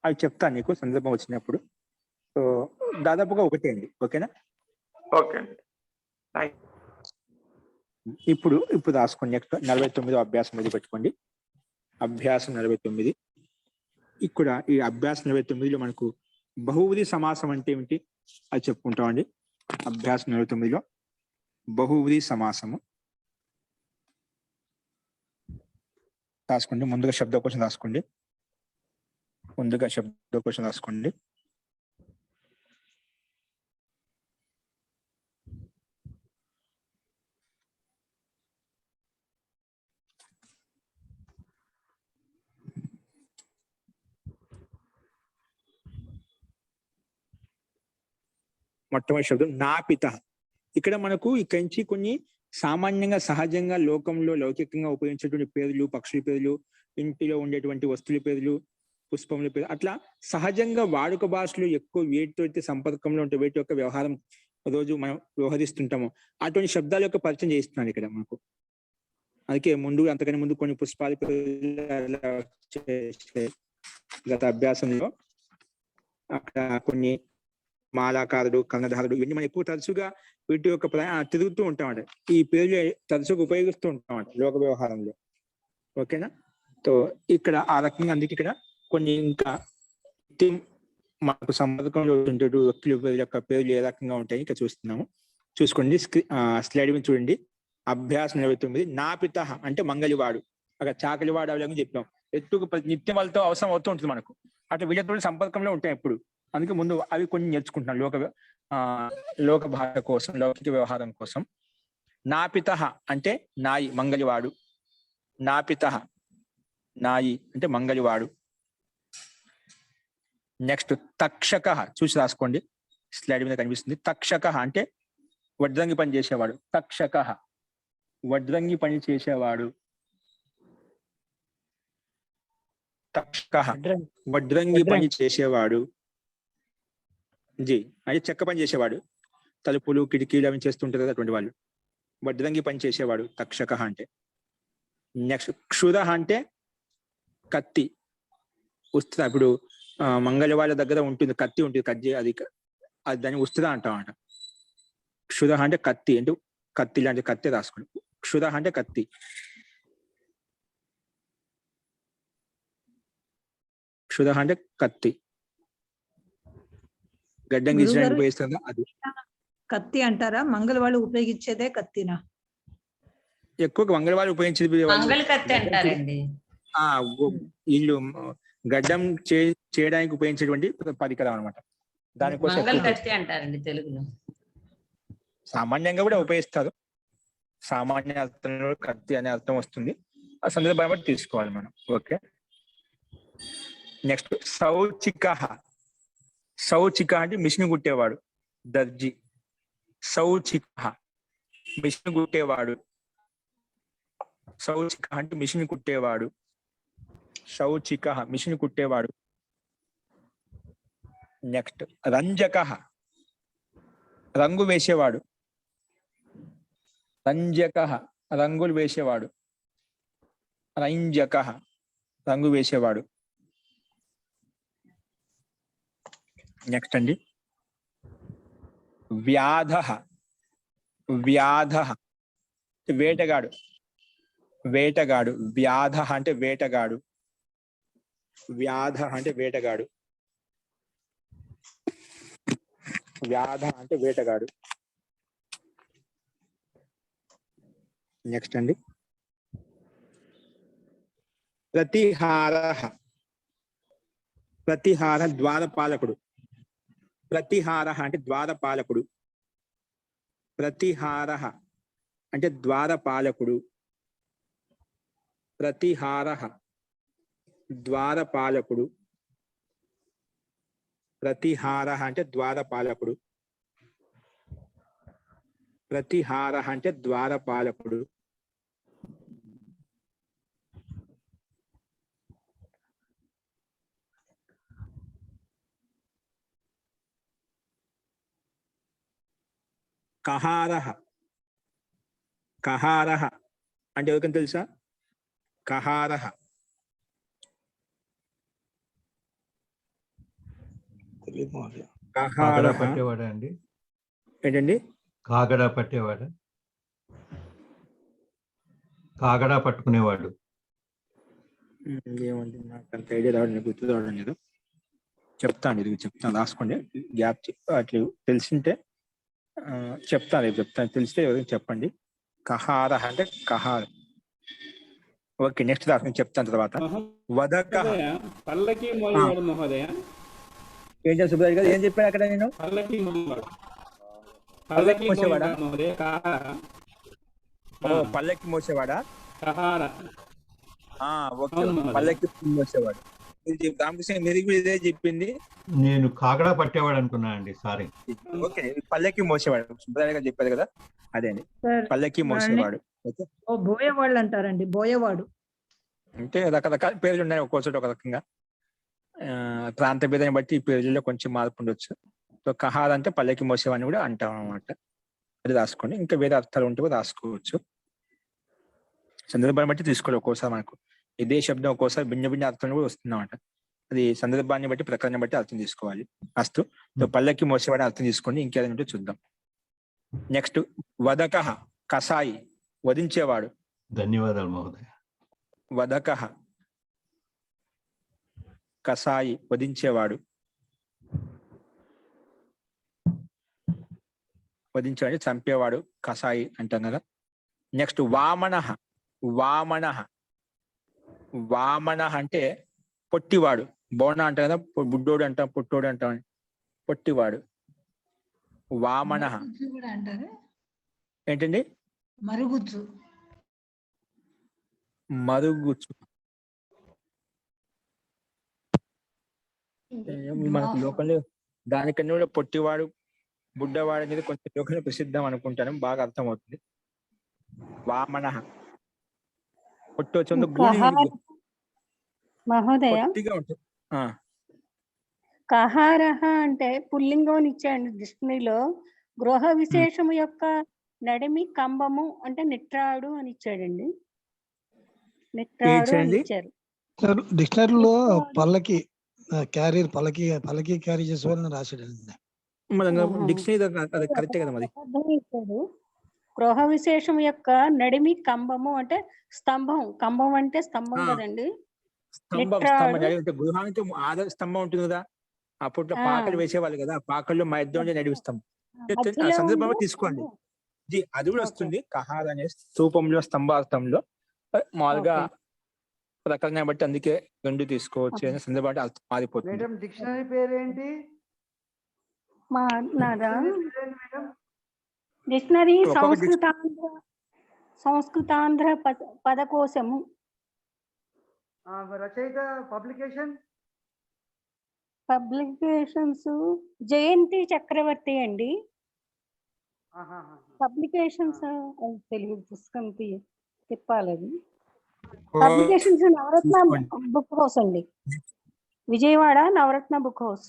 అవి చెప్తాను నీకు సందర్భం వచ్చినప్పుడు. సో దాదాపుగా ఒకటే అండి. ఓకేనా? ఓకే. ఇప్పుడు రాసుకోండి. నెక్స్ట్ 49వ అభ్యాసం మొదలు పెట్టుకోండి. అభ్యాసం 49. ఇక్కడ ఈ అభ్యాసం 49లో మనకు బహువ్రీహి సమాసం అంటే ఏమిటి అది చెప్పుకుంటామండి. అభ్యాసం 49లో బహువ్రీహి సమాసము రాసుకోండి. ముందుగా శబ్దకోశం రాసుకోండి. మొట్టమొదటి శబ్దం నాపిత. ఇక్కడ మనకు ఇక్కడి నుంచి కొన్ని సామాన్యంగా సహజంగా లోకంలో లౌకికంగా ఉపయోగించేటువంటి పేర్లు, పక్షుల పేర్లు, ఇంటిలో ఉండేటువంటి వస్తువుల పేర్లు, పుష్పముల పేరు, అట్లా సహజంగా వాడుక భాషలో ఎక్కువ వేటితో అయితే సంపర్కంలో ఉంటే, వేటి యొక్క వ్యవహారం రోజు మనం వ్యవహరిస్తుంటామో అటువంటి శబ్దాల యొక్క పరిచయం చేస్తున్నాను ఇక్కడ మనకు. అందుకే అంతకన్నా ముందు కొన్ని పుష్పాల పేర్లు గత అభ్యాసంలో అక్కడ కొన్ని మాలాకారుడు, కన్నధారుడు, ఇవన్నీ మనం ఎక్కువ తరచుగా వీటి యొక్క తిరుగుతూ ఉంటామంట. ఈ పేర్లు తరచుగా ఉపయోగిస్తూ ఉంటామంట లోక వ్యవహారంలో. ఓకేనా? సో ఇక్కడ ఆ రకంగా అందుకే ఇక్కడ కొన్ని ఇంకా మనకు సంపర్కంలో ఉండే వ్యక్తుల పేర్ల యొక్క పేర్లు ఏ రకంగా ఉంటాయి ఇక్కడ చూస్తున్నాము. చూసుకోండి, స్లైడ్ మీద చూడండి. అభ్యాసం 49. నాపిత అంటే మంగళివాడు. అక్కడ చాకలివాడు అవన్నీ చెప్పాం. నిత్యం వాళ్ళతో అవసరం అవుతూ ఉంటుంది మనకు. అట్లా వీళ్ళతో సంపర్కంలో ఉంటాయి ఎప్పుడు. అందుకే ముందు అవి కొన్ని నేర్చుకుంటున్నాం లోక భాష కోసం, లౌకిక వ్యవహారం కోసం. నాపిత అంటే నాయి, మంగళివాడు. నాపిత నాయి అంటే మంగళివాడు. నెక్స్ట్ తక్షక, చూసి రాసుకోండి, స్లైడ్ మీద కనిపిస్తుంది. తక్షక అంటే వడ్రంగి పని చేసేవాడు. తక్షక వడ్రంగి పని చేసేవాడు. తక్షక వడ్రంగి పని చేసేవాడు. జీ అంటే చెక్క పని చేసేవాడు. తలుపులు, కిటికీలు అవి చేస్తుంటారు కదా అటువంటి వాళ్ళు. వడ్రంగి పని చేసేవాడు తక్షక అంటే. నెక్స్ట్ క్షుర అంటే కత్తి, ఉస్త్ర. ఇప్పుడు మంగళవాళ్ళ దగ్గర ఉంటుంది కత్తి, ఉంటుంది కజ్జి, అది దాన్ని ఉస్త్ర అంటామంట. క్షుర అంటే కత్తి, అంటే కత్తి లాంటి కత్తి రాసుకోండి. క్షుర అంటే కత్తి. క్షుర అంటే కత్తి. గడ్డం గీసడానికి ఉపయోగిస్తుందా అది. కత్తి అంటారా? మంగళవాళ్ళు ఉపయోగించేదే కత్తినా? ఎక్కువగా మంగళవాళ్ళు ఉపయోగించేది కత్తి అంటారండి. వీళ్ళు గడ్డం చేయడానికి ఉపయోగించేటువంటి పరికరం అనమాట. దానికోసం కత్తి అంటారండి తెలుగులో. సామాన్యంగా కూడా ఉపయోగిస్తారు. సామాన్య అర్థంలో కత్తి అనే అర్థం వస్తుంది. ఆ సందర్భాన్ని బట్టి తీసుకోవాలి మనం. ఓకే. నెక్స్ట్ శౌచిక. శౌచిక అంటే మిషన్ కుట్టేవాడు, దర్జీ. శౌచిక మిషన్ కుట్టేవాడు. శౌచిక అంటే మిషన్ కుట్టేవాడు. శౌచిక మిషన్ కుట్టేవాడు. నెక్స్ట్ రంజక రంగు వేసేవాడు. రంజక రంగులు వేసేవాడు. రైంజక రంగు వేసేవాడు. నెక్స్ట్ అండి వ్యాధ. వ్యాధ వేటగాడు. వేటగాడు. వ్యాధ అంటే వేటగాడు. వ్యాధ అంటే వేటగాడు. వ్యాధ అంటే వేటగాడు. నెక్స్ట్ అండి ప్రతిహార. ప్రతిహార ద్వారపాలకుడు. ప్రతిహార అంటే ద్వారపాలకుడు. ప్రతిహార అంటే ద్వారపాలకుడు. ప్రతిహార ద్వారపాలకుడు. ప్రతిహార అంటే ద్వారపాలకుడు. ప్రతిహార అంటే ద్వారపాలకుడు. కహార. కహార అంటే ఎవరికైనా తెలుసా? కహార. కాగడా పట్టేవాడా అండి? ఏంటండి? కాగడా పట్టేవాడా? కాగడా పట్టుకునేవాడు. ఏమండి నాకు అంత ఐడియా రావడం లేదు, గుర్తు రావడం లేదు. చెప్తాను, ఇది చెప్తాను, రాసుకోండి. గ్యాప్ అట్లా తెలిసింటే చెప్తాను, రేపు చెప్తాను. తెలిస్తే ఎవరైనా చెప్పండి. కహార అంటే కహార. ఓకే, నెక్స్ట్ రాసుకుని చెప్తాను తర్వాత. వదక. పల్లకి మోయేవాడు మహోదయ. ఏం చేయాలి సుబ్రాజ్ గారు? ఏం చెప్పాను అక్కడ నేను? పల్లకి మోయేవాడు. పల్లకి మోసేవాడా? మహోదయ కహార. పల్లకి మోసేవాడా? కహార. ఓకే, పల్లకి మోసేవాడు. రామకృష్ణ మీరు ఇదే చెప్పింది. నేను కాగడా పట్టేవాడు అనుకున్నా అండి, సారీ. ఓకే, పల్లకి మోసేవాడు సుబ్రాజ్ గారు చెప్పారు కదా, అదే అండి పల్లకి మోసేవాడు. బోయవాళ్ళు అంటారండి, బోయవాడు అంటే రకరకాల పేర్లు ఉన్నాయి, ఒక్కో చోట ఒక రకంగా. ప్రాంత భేదాన్ని బట్టి ఈ పేర్లలో కొంచెం మార్పు ఉండొచ్చు. సో కహార అంటే పల్లకి మోసేవాడిని కూడా అంటాం అన్నమాట. అది రాసుకోండి. ఇంకా వేరే అర్థాలు ఉంటే కూడా రాసుకోవచ్చు. సందర్భాన్ని బట్టి తీసుకోవాలి. ఒక్కోసారి మనకు ఇదే శబ్దం ఒక్కోసారి భిన్న భిన్న అర్థం కూడా వస్తుందన్నమాట. అది సందర్భాన్ని బట్టి, ప్రకరణం బట్టి అర్థం తీసుకోవాలి. అస్తు. పల్లకి మోసేవాడిని అర్థం తీసుకోండి. ఇంకేదంటే చూద్దాం. నెక్స్ట్ వదక. కసాయి వధించేవాడు. ధన్యవాదాలు మహోదయ. వదక కసాయి వధించేవాడు. వధించేవాడు చంపేవాడు కసాయి అంటాం కదా. నెక్స్ట్ వామన. వామన. వామన అంటే పొట్టివాడు. బోన అంటాం కదా, బుడ్డోడు అంటాం, పుట్టోడు అంటాం. పొట్టివాడు వామన. ఏంటండి? మరుగుజ్జు. మరుగుజ్జు మనకు లోకంలో దానికన్నా కూడా పొట్టివాడు, బుడ్డవాడు అనేది కొంచెం లోకంలో ప్రసిద్ధం అనుకుంటాను. బాగా అర్థమవుతుంది. వామన పొట్టి వచ్చి మహోదయ. కహారహ అంటే పుల్లింగం ఇచ్చాడు డిక్షనరీలో. గృహ విశేషము యొక్క నడిమి కంబము అంటే నిట్రాడు అని ఇచ్చాడండి. నిట్రాడు అని ఇచ్చారు డిక్షనరీలో. పల్లకి క్యారియర్, పల్లకి పల్లకి క్యారీ చేసే వాళ్ళని రాశాడండి. ఇచ్చాడు. గృహ విశేషం యొక్క నడిమి కంబము అంటే స్తంభం. కంబం అంటే స్తంభం కదండి. గృహానికి ఆధార స్తంభం ఉంటుంది కదా, అప్పట్లో పాకలు వేసేవాళ్ళు కదా, పాకల్లో మధ్య నడివి స్తంభం. సందర్భంలో తీసుకోండి, అది కూడా వస్తుంది. కహార్ అనే స్థూపంలో, స్తంభార్థంలో మామూలుగా ప్రకరణ బట్టి అందుకే రెండు తీసుకోవచ్చు అనే సందర్భాన్ని అర్థం మారిపోతుంది. డిక్షనరీ పేరేంటి? డిక్షనరీ సంస్కృతాంధ్ర పదకోశము. రచయిత పబ్లికేషన్స్ జయంతి చక్రవర్తి అండి. పబ్లికేషన్స్ తెలుగు పుస్తకం తిప్పాలి. పబ్లికేషన్స్ నవరత్న బుక్ హౌస్ అండి, విజయవాడ నవరత్న బుక్ హౌస్.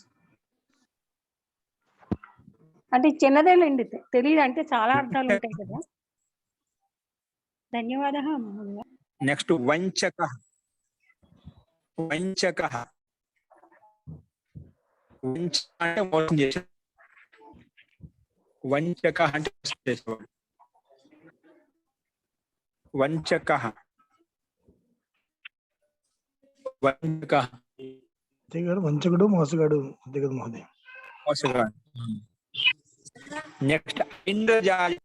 అంటే చిన్నదేలేండి, తెలియదు అంటే చాలా అర్థాలు ఉంటాయి కదా. ధన్యవాదः మహోదయ. నెక్స్ట్ వంచక. వంచక అంటే మోసం చేసేవాడు. వంచక అంటే మోసం చేసేవాడు. వంచక. వంచక అంతేగాడు వంచకుడు మోసగాడు అంతే కదా మహోదయ. మోసగాడు. నెక్స్ట్ ఇంద్రజాలి.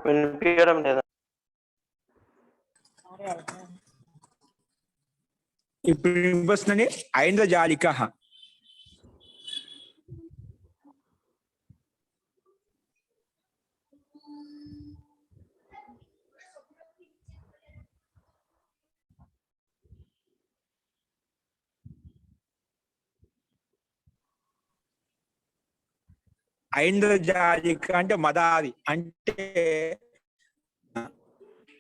వినిపించడం లేదా? ఇప్పుడు వినిపిస్తుందండి. ఐంద్రజాలిక. ఐంద్రజాలిక అంటే మదాది, అంటే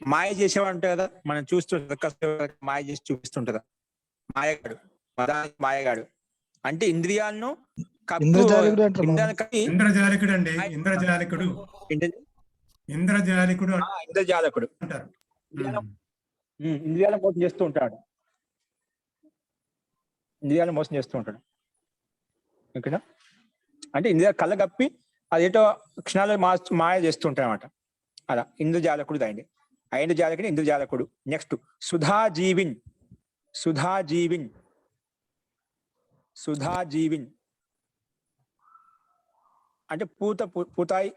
మాయ చేసేవాడు ఉంటాయి కదా, మనం చూస్తుంటాం, మాయ చేసి చూపిస్తుంటారా, మాయగాడు. మదాది మాయగాడు అంటే ఇంద్రియాలను ఇంద్రజాలికుడు అంటారు. ఇంద్రజాలికుడు అండి, ఇంద్రజాలికుడు. ఇంద్రజాలికుడు ఇంద్రజాలకుడు అంటారు. ఇంద్రియాలను మోసం చేస్తూ ఉంటాడు. ఇంద్రియాలను మోసం చేస్తూ ఉంటాడు. ఓకేనా? అంటే ఇంద్రియ కళ్ళ కప్పి అదేటో క్షణాలు మాయ చేస్తూ ఉంటాడు అనమాట. అలా ఇంద్రజాలకుడు దాయండి. ఐంద్రజాలకుడు, ఇంద్రజాలకుడు. నెక్స్ట్ సుధాజీవిన్. సుధాజీవిన్. సుధాజీవిన్ అంటే పూతాయి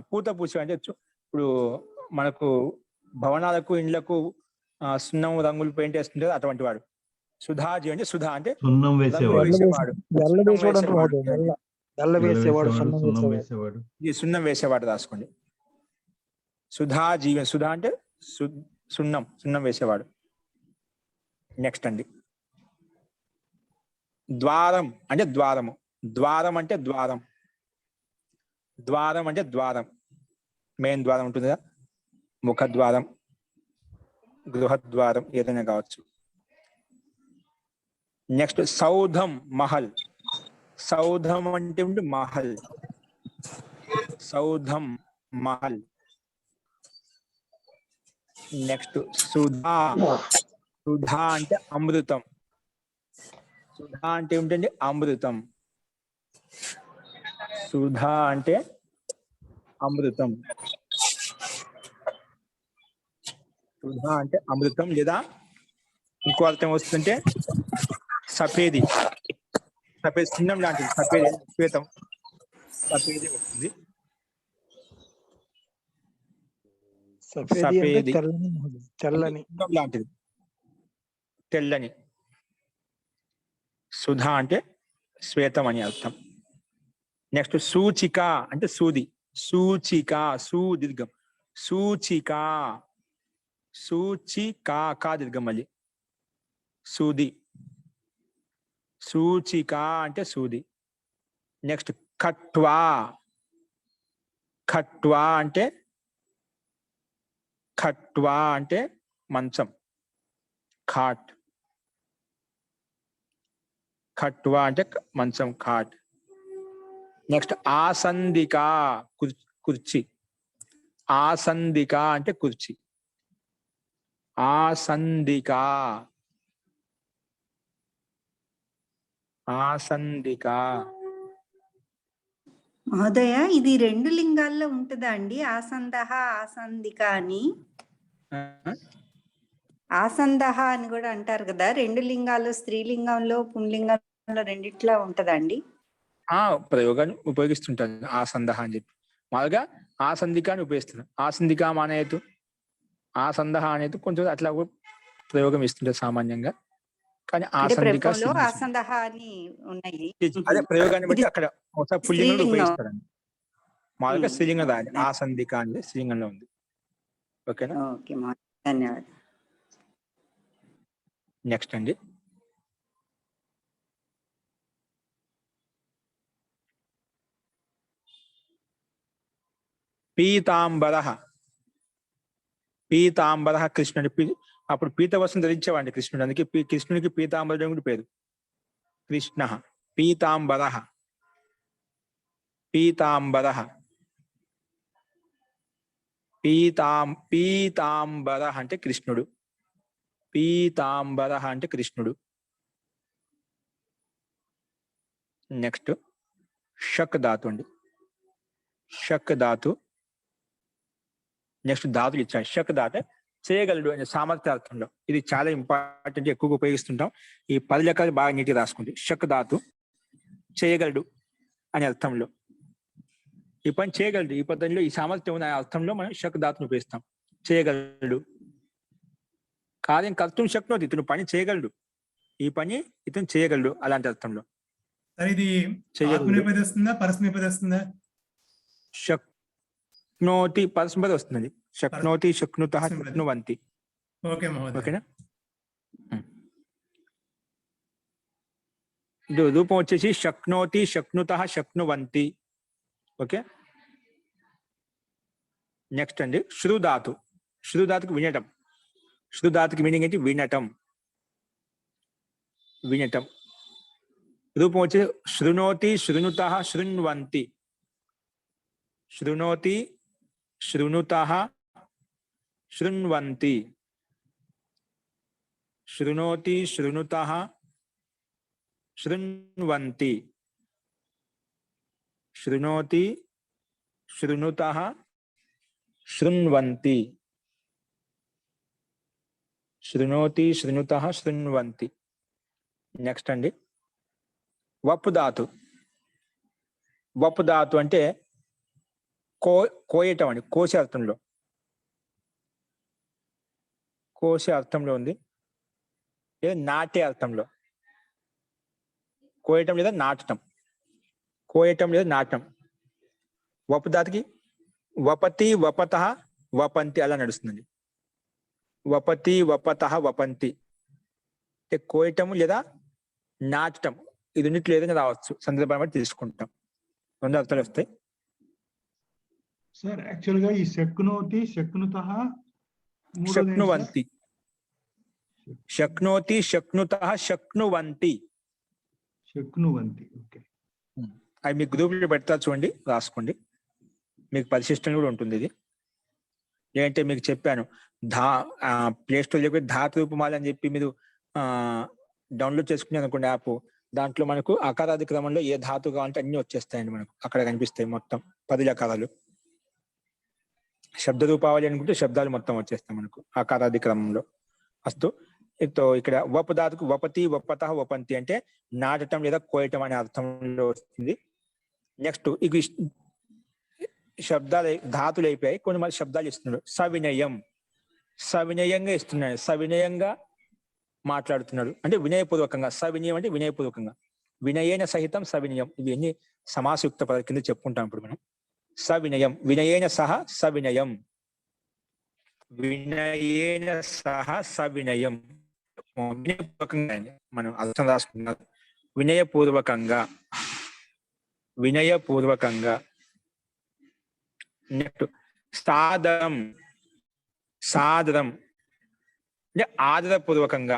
పూత పూసి, అంటే ఇప్పుడు మనకు భవనాలకు ఇండ్లకు సున్నం రంగులు పెయింట్ వేస్తుంటే అటువంటి వాడు సుధాజీ. అంటే సుధా అంటే సున్నం వేసేవాడు. సున్నం వేసేవాడు రాసుకోండి. సుధాజీవన్. సుధా అంటే సున్నం వేసేవాడు. నెక్స్ట్ అండి ద్వారం అంటే ద్వారము. ద్వారం అంటే ద్వారం. ద్వారం అంటే ద్వారం. మెయిన్ ద్వారం ఉంటుంది కదా, ముఖద్వారం, గృహద్వారం, ఏదైనా కావచ్చు. నెక్స్ట్ సౌధం, మహల్. సౌధం అంటే మహల్. సౌధం, మహల్. నెక్స్ట్ సుధా. సుధా అంటే అమృతం. సుధా అంటే ఏమిటండి? అమృతం. సుధా అంటే అమృతం. సుధా అంటే అమృతం, లేదా ఇంకో అర్థం వస్తుంటే సఫేది. సఫేది చిన్నం లాంటిది. సఫేది శ్వేతం, సఫేది వస్తుంది. సఫేది తెల్లని లాంటిది, తెల్లని. సుధా అంటే శ్వేతం అని అర్థం. నెక్స్ట్ సూచిక అంటే సూది. సూచిక, దీర్ఘం. సూచిక. సూచిక, కా దీర్ఘం మళ్ళీ. సూది. సూచిక అంటే సూది. నెక్స్ట్ ఖట్వా. ఖట్వా అంటే మంచం. ఖాట్. ఖట్వా అంటే మంచం, ఖాట్. నెక్స్ట్ ఆసందిక, కుర్చీ. ఆసందిక అంటే కుర్చీ. ఆసందిక. ఆసందిక. మహోదయ, ఇది రెండు లింగాల్లో ఉంటుందా అండి? ఆసందహ, ఆసందిక అని. ఆసందహ అని కూడా అంటారు కదా, రెండు లింగాలు, స్త్రీలింగంలో పుంలింగంలో రెండిట్లా ఉంటదండి? ప్రయోగాన్ని ఉపయోగిస్తుంటారు ఆసందహ అని చెప్పి. మామూలుగా ఆసందికాన్ని ఉపయోగిస్తున్నారు. ఆసందిక మానేతు, ఆసందహ అనేది కొంచెం అట్లా ప్రయోగం ఇస్తుంటారు సామాన్యంగా. కానీ ఆసందిక ఆసందహ అని ఉన్నాయి. అదే ప్రయోగాన్ని బట్టి అక్కడ పుల్లింగంలో ఉపయోగిస్తారండి. మామూలుగా స్త్రీలింగం రాదు. ఆసందిక అనేది స్త్రీలింగంలో ఉంది. ఓకేనా? ఓకే, ధన్యవాదాలు. నెక్స్ట్ అండి పీతాంబర. పీతాంబర కృష్ణుడు. అప్పుడు పీత వస్త్రం ధరించేవాడి కృష్ణుడు, అందుకే కృష్ణుడికి పీతాంబరుడు కూడా పేరు. కృష్ణ పీతాంబర. పీతాంబర. పీతాంబర అంటే కృష్ణుడు. పీతాంబర అంటే కృష్ణుడు. నెక్స్ట్ షక్ ధాతు అండి. షక్ ధాతు. నెక్స్ట్ ధాతులు ఇచ్చాడు. షక్ ధాతు చేయగలడు అనే సామర్థ్యార్థంలో. ఇది చాలా ఇంపార్టెంట్, ఎక్కువగా ఉపయోగిస్తుంటాం. ఈ 10 లెక్కలు బాగా నీట్గా రాసుకోండి. షక్ ధాతు చేయగలడు అనే అర్థంలో, ఈ పని చేయగలడు, ఈ పద్ధతిలో ఈ సామర్థ్యం ఉన్న అర్థంలో మనం షక్ ధాతును ఉపయోగిస్తాం. చేయగలడు, కార్యం కర్తం శక్నోతి, ఇతను పని చేయగలడు, ఈ పని ఇతను చేయగలడు అలాంటి అర్థంలో. ఇది ఆత్మనేపథ్యం వస్తుందా పరస్మేపథ్యం వస్తుందా? శక్నోతి పరస్మేపథ వస్తుంది. శక్నోతి శక్నుతః శక్నువంతి. ఓకే మహోదయ. ఓకేనా? రూపం వచ్చేసి శక్నోతి శక్నుతః శక్నువంతి. ఓకే. నెక్స్ట్ అండి శృధాతు. శృధాతుకి వినటం. శృధాతుకి మీనింగ్ ఏంటి? వినటం. వినటం. రూపం వచ్చేసి శృణోతి శృణుతః శృణ్వంతి. శృణోతి శృణుతః శృణ్వంతి. శృణోతి శృణుతః శృణ్వంతి. శృణోతి శృణుతః శృణ్వంతి. శృణోతి శృణుతః శృణ్వంతి. నెక్స్ట్ అండి వప్పు ధాతు. వప్పు ధాతు అంటే కోయటం అండి. కోసే అర్థంలో, కోసే అర్థంలో ఉంది, లేదా నాటే అర్థంలో. కోయటం లేదా నాటటం. కోయటం లేదా నాటం. వప్పు ధాతుకి వపతి వపతః వపంతి అలా నడుస్తుందండి. వపతి వపతః వపంతి అంటే కోయటం లేదా నాటటం. ఇది ఉన్నట్లు ఏదైనా రావచ్చు, సందర్భాన్ని బట్టి తీసుకుంటాం. 2 అర్థాలు వస్తాయి. సార్ యాక్చువల్ గా ఈ శక్నోతి శక్నుతః శక్నువంతి. శక్నోతి శక్నుతః శక్నువంతి. శక్నువంతి. ఓకే. అవి మీకు గ్రూప్లో పెడతా, చూడండి, రాసుకోండి. మీకు పరిశిష్టం కూడా ఉంటుంది. ఇది ఏంటంటే మీకు చెప్పాను, ప్లే స్టోర్ చెప్పి ధాతు రూపమాల అని చెప్పి మీరు డౌన్లోడ్ చేసుకునే అనుకోండి యాప్. దాంట్లో మనకు అకారాది క్రమంలో ఏ ధాతు కావాలంటే అన్ని వచ్చేస్తాయండి. మనకు అక్కడ కనిపిస్తాయి మొత్తం 10 అకారాలు. శబ్ద రూపావళి అనుకుంటే శబ్దాలు మొత్తం వచ్చేస్తాయి మనకు అకారాది క్రమంలో. అస్తు ఇక్కడ వపు ధాతుకు వపతి వపతః వపంతి అంటే నాటటం లేదా కోయటం అనే అర్థంలో వస్తుంది. నెక్స్ట్ ఇక శబ్దాలు ధాతులు అయిపోయాయి, కొన్ని మంది శబ్దాలు ఇస్తున్నాడు. సవినయం. సవినయంగా ఇస్తున్నాడు. సవినయంగా మాట్లాడుతున్నాడు అంటే వినయపూర్వకంగా. సవినయం అంటే వినయపూర్వకంగా. వినయేన సహితం సవినయం. ఇవి ఎన్ని సమాసయుక్త పదాల కింద చెప్పుకుంటాం ఇప్పుడు మనం. సవినయం. వినయేన సహ సవినయం. వినయేన సహ సవినయం. వినయపూర్వకంగా మనం అర్థం రాసుకున్నారు. వినయపూర్వకంగా. వినయపూర్వకంగా. నెక్స్ట్ సాదరం. సాదరం అంటే ఆదరపూర్వకంగా.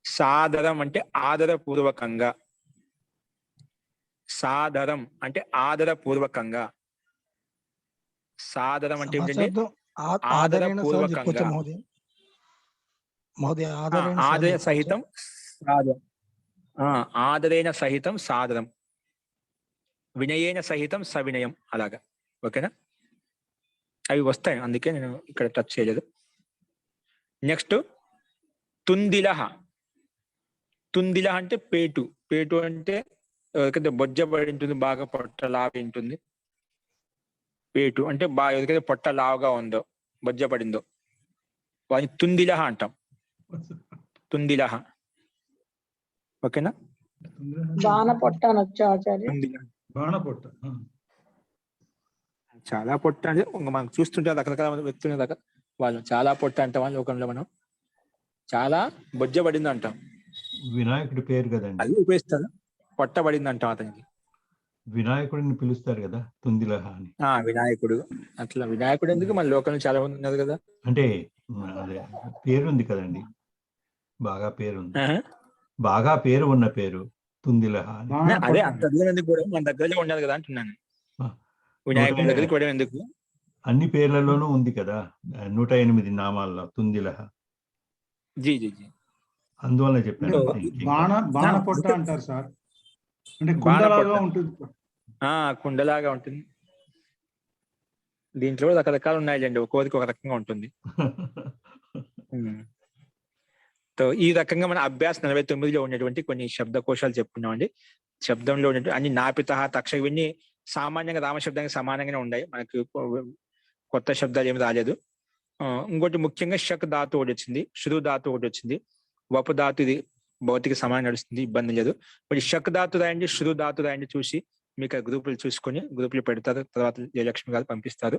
సాదరం అంటే ఆదరపూర్వకంగా. సాదరం అంటే ఆదరపూర్వకంగా. సాదరం అంటే ఏంటంటే ఆదరపూర్వకంగా. ఆదర సహితం సాదరం. ఆదరేణ సహితం సాదరం. వినయేన సహితం సవినయం. అలాగా. ఓకేనా? అవి వస్తాయి, అందుకే నేను ఇక్కడ టచ్ చేయలేదు. నెక్స్ట్ తుందిలహ. తుందిలహ అంటే పేటు. పేటు అంటే ఎవరికైతే బొజ్జబడి ఉంటుంది, బాగా పొట్ట లావి ఉంటుంది. పేటు అంటే బాగా ఎవరికైతే పొట్ట లావుగా ఉందో, బొజ్జపడిందో వాడిని తుందిలహ అంటాం. తుందిలహ. ఓకేనా? బాణపొట్ట అనొచ్చా ఆచార్య? బాణపొట్ట. చాలా పొట్ట అంటే మనం చూస్తుంటే రకరకాల వ్యక్తులు దాకా వాళ్ళు చాలా పొట్ట అంటాం. లోకంలో మనం చాలా బొజ్జబడింది అంటాం. వినాయకుడి పేరు కదండి. అది ఉపయోగిస్తారు. పొట్టబడింది అంటాం అతనికి. వినాయకుడిని పిలుస్తారు కదా తుందిలహ అని. వినాయకుడు. అట్లా వినాయకుడు ఎందుకు, మన లోకంలో చాలా మంది ఉన్నారు కదా. అంటే అదే పేరుంది కదండి, బాగా పేరుంది, ఆహా. బాగా పేరు ఉన్న పేరు తుందిలహ అని. అదే అంత అర్థం ఎందుకు కూడా మన దగ్గరలో ఉండదు కదా అంటున్నాను. వినాయకుడి దగ్గరికి కూడా ఎందుకు, అన్ని పేర్లలోనూ ఉంది కదా 108 నామాల్లో తుందిలహ. జీ జీ జీ అందువల్ల చెప్పాను. బాణపొట్ట అంటారు సార్, అంటే కుండలాగా ఉంటుంది. కుండలాగా ఉంటుంది. దీంట్లో రకరకాలు ఉన్నాయండి, ఒక్కోదికి ఒక రకంగా ఉంటుంది. సో ఈ రకంగా మన అభ్యాస 49లో ఉన్నటువంటి కొన్ని శబ్దకోశాలు చెప్పుకున్నామండి. శబ్దంలో ఉన్నటువంటి అన్ని నాపిత తక్ష ఇవన్నీ సామాన్యంగా రామశబ్దానికి సమానంగానే ఉన్నాయి, మనకు కొత్త శబ్దాలు ఏమి రాలేదు. ఇంకోటి ముఖ్యంగా షక్ ధాతు ఒకటి వచ్చింది, శృ ధాతు ఒకటి వచ్చింది, వపు ధాతు ఇది భౌతిక సమానం నడుస్తుంది, ఇబ్బంది లేదు. మరి షక్ ధాతు రాయండి, శృ ధాతు రాయండి, చూసి మీకు గ్రూపులు చూసుకొని గ్రూపులు పెడతారు, తర్వాత జయలక్ష్మి గారు పంపిస్తారు.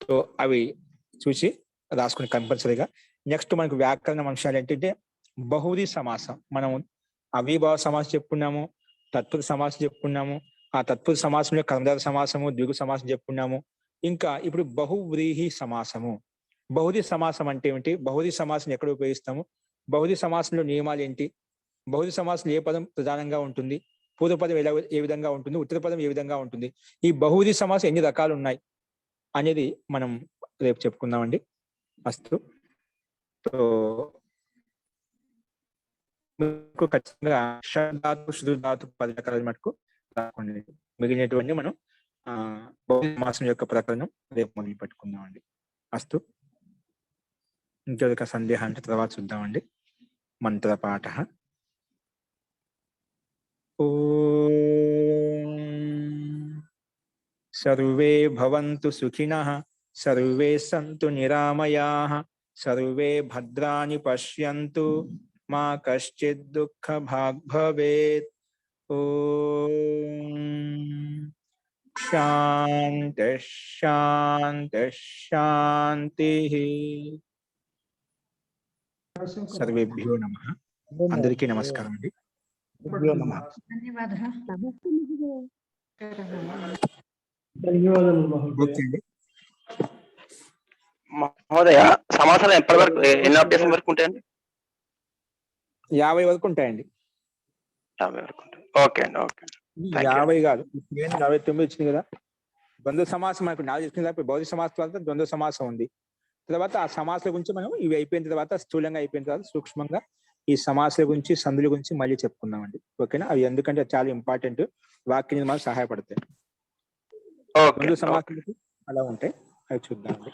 సో అవి చూసి రాసుకుని కంపల్సరీగా. నెక్స్ట్ మనకు వ్యాకరణ అంశాలు ఏంటంటే బహువ్రీ సమాసం. మనం అవిభావ సమాసం చెప్పుకున్నాము, తత్పురుష సమాసం చెప్పుకున్నాము, ఆ తత్పురుష సమాసంలో కర్మధార సమాసము, ద్విగు సమాసం చెప్పుకున్నాము. ఇంకా ఇప్పుడు బహువ్రీహి సమాసము. బహువ్రీ సమాసం అంటే ఏమిటి, బహువ్రీ సమాసం ఎక్కడ ఉపయోగిస్తాము, బహువ్రీ సమాసంలో నియమాలు ఏంటి, బహువ్రీ సమాసంలో ఏ పదం ప్రధానంగా ఉంటుంది, పూర్వపదం ఏ విధంగా ఉంటుంది, ఉత్తర పదం ఏ విధంగా ఉంటుంది, ఈ బహువ్రీ సమాసం ఎన్ని రకాలు ఉన్నాయి అనేది మనం రేపు చెప్పుకుందామండి. అస్తు. సో మీకు ఖచ్చితంగా షధాతు శృధాతు 10 రకాల మటుకు రాకుండా, మిగిలినటువంటి మనం బహువ్రీ సమాసం యొక్క ప్రకరణం రేపు మొదలు పెట్టుకుందామండి. అస్తు. ఇంకొక సందేహం అంటే తర్వాత చూద్దామండి. మంత్రపాఠ. ఓం సర్వే భవంతు సుఖినః, సర్వే సంతు నిరామయాః, సర్వే భద్రాణి పశ్యంతు, మా కశ్చిద్ దుఃఖభాగ్ భవేత్. ఓం శాంతి శాంతి శాంతిః. సర్వేభ్యో నమః. అందరికీ నమస్కారం అండి. మహోదయ, సమాసాలు ఎప్పటి వరకు, ఎన్ని అభ్యాసం వరకు ఉంటాయండి? 50 వరకు ఉంటాయండి. 50 వరకు ఉంటాయి. ఓకే అండి, ఓకే. 50 కాదు, 49 వచ్చింది కదా. ద్వంద్వ సమాసం మనకు 4 వచ్చింది కదా. భౌతిక సమాసం తర్వాత ద్వంద్వ సమాసం ఉంది. తర్వాత ఆ సమాసాల గురించి మనం ఇవి అయిపోయిన తర్వాత, స్థూలంగా అయిపోయిన తర్వాత సూక్ష్మంగా ఈ సమాసాల గురించి, సందుల గురించి మళ్ళీ చెప్పుకుందామండి. ఓకేనా? అవి ఎందుకంటే చాలా ఇంపార్టెంట్, వాక్య నిర్మాణం సహాయపడతాయి. ద్వంద్వ సమాసాలు అలా ఉంటాయి, అవి చూద్దామండి.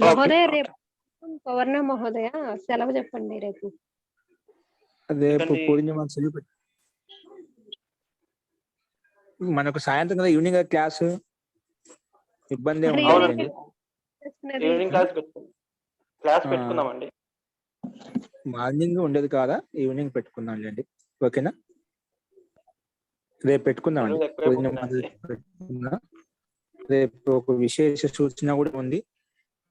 మహోదయ రేపు పౌర్ణ మహోదయ సెలవు చెప్పండి. రేపు పూర్ణిమ సెలవు మనకు సాయంత్రం కదా, ఈవినింగ్ క్లాసు, ఇబ్బంది ఏమి ఈవినింగ్ క్లాస్ పెట్టుకుందామండి. మార్నింగ్ ఉండదు కదా, ఈవినింగ్ పెట్టుకుందాంలేండి. ఓకేనా? రేపు పెట్టుకుందామండి. రేపు ఒక విశేష సూచన కూడా ఉంది,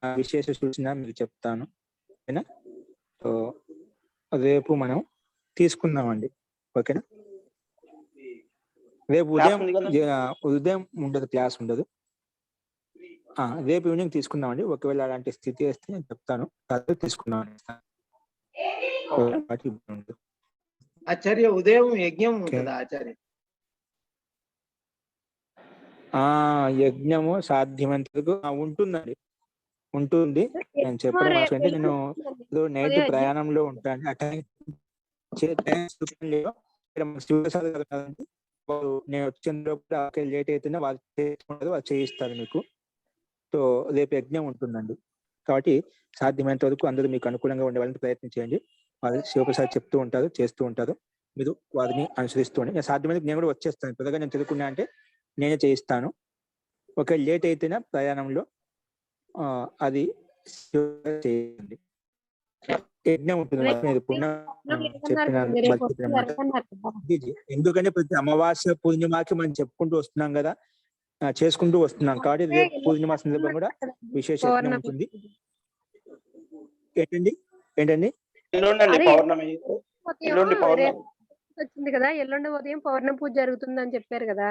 ఆ విశేష సూచన మీకు చెప్తాను. ఓకేనా? సో రేపు మనం తీసుకుందామండి. ఓకేనా? రేపు ఉదయం ఉండదు, క్లాస్ ఉండదు. రేపు ఈవినింగ్ తీసుకుందామండి. ఒకవేళ అలాంటి స్థితి వస్తే నేను చెప్తాను, తీసుకున్నాను. ఆచార్య ఉదయం యజ్ఞం ఉంటుందా ఆచార్య? యజ్ఞము సాధ్యమైనంత వరకు ఉంటుందండి, ఉంటుంది. నేను చెప్పడం అంటే నేను నైట్ ప్రయాణంలో ఉంటాను, నేను వచ్చిన లేట్ అయితేనే వాళ్ళు చేయిస్తారు మీకు. సో రేపు యజ్ఞం ఉంటుందండి, కాబట్టి సాధ్యమైనంత వరకు అందరూ మీకు అనుకూలంగా ఉండే వాళ్ళని ప్రయత్నం చేయండి. వాళ్ళు శివప్రసాద్ చెప్తూ ఉంటారు, చేస్తూ ఉంటారు, మీరు వారిని అనుసరిస్తూ ఉండి. నేను సాధ్యమైనంత నేను కూడా వచ్చేస్తాను, త్వరగా నేను తెలుసుకున్నా అంటే నేనే చేయిస్తాను. ఒకవేళ లేట్ అయితేనే ప్రయాణంలో అది చేయండి. యజ్ఞం ఉంటుంది, ఎందుకంటే ప్రతి అమావాస్య పూర్ణిమకి మనం చెప్పుకుంటూ వస్తున్నాం కదా, చేసుకుంటూ వస్తున్నాం. కాబట్టి రేపు పూర్ణిమ సందర్భం కూడా విశేష యజ్ఞం ఉంటుంది. ఏంటండి? పౌర్ణమి వచ్చింది కదా, ఎల్లుండి ఉదయం పౌర్ణమి పూజ జరుగుతుంది అని చెప్పారు కదా,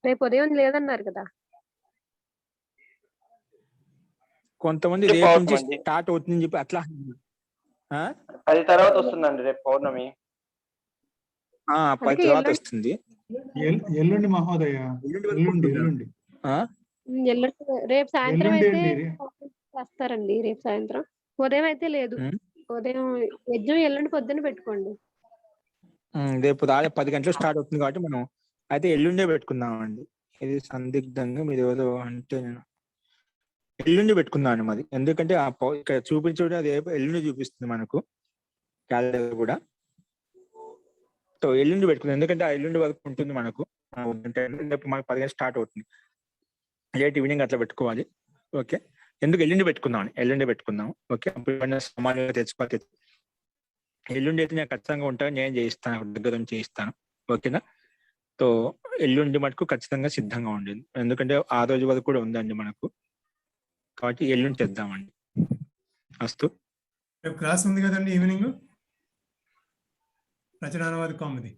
రేపు ఉదయం లేదన్నారు కదా. కొంతమంది రేపు రేపు నుంచి పౌర్ణమి. స్టార్ట్ అవుతుందని చెప్పి అట్లా 10 తర్వాత వస్తుందండి రేపు పౌర్ణమి. 10 అందుకే తర్వాత ఎల్లుండి వస్తుంది. ఎల్లుండి మహోదయ, ఎల్లుండి ఎల్లుండి రేపు సాయంత్రం ఎల్లుండి అయితే అండి. చేస్తారండి. రేపు సాయంత్రం, ఉదయం అయితే లేదు. ఉదయం యజ్ఞం ఎల్లుండి పొద్దున్న పెట్టుకోండి. రేపు 10 గంటలకు స్టార్ట్ అవుతుంది కాబట్టి మనం అయితే ఎల్లుండే పెట్టుకుందామండి. ఇది సందిగ్ధంగా మీరు ఎవరో అంటే నేను ఎల్లుండి పెట్టుకుందామండి మరి. ఎందుకంటే ఇక్కడ చూపించడం అది ఎల్లుండి చూపిస్తుంది మనకు క్యాలెండర్ కూడా. సో ఎల్లుండి పెట్టుకుందాం, ఎందుకంటే ఆ ఎల్లుండి వరకు ఉంటుంది మనకు. రేపు మనకు 10 గంటలకు స్టార్ట్ అవుతుంది, లేట్ ఈవినింగ్ అట్లా పెట్టుకోవాలి. ఓకే, ఎందుకు ఎల్లుండి పెట్టుకుందాం, ఎల్లుండి పెట్టుకుందాం. ఓకే, సామాన్యంగా తెచ్చుకోవాలి. ఎల్లుండి అయితే నేను ఖచ్చితంగా ఉంటాను, నేను చేయిస్తాను, దగ్గర నుంచి చేయిస్తాను. ఓకేనా? సో ఎల్లుండి మటుకు ఖచ్చితంగా సిద్ధంగా ఉండేది, ఎందుకంటే ఆ రోజు వరకు కూడా ఉందండి మనకు, కాబట్టి ఎల్లుండి చేద్దామండి. అస్తు. రేపు క్లాస్ ఉంది కదండి ఈవినింగ్, రచనానువాద కౌముది.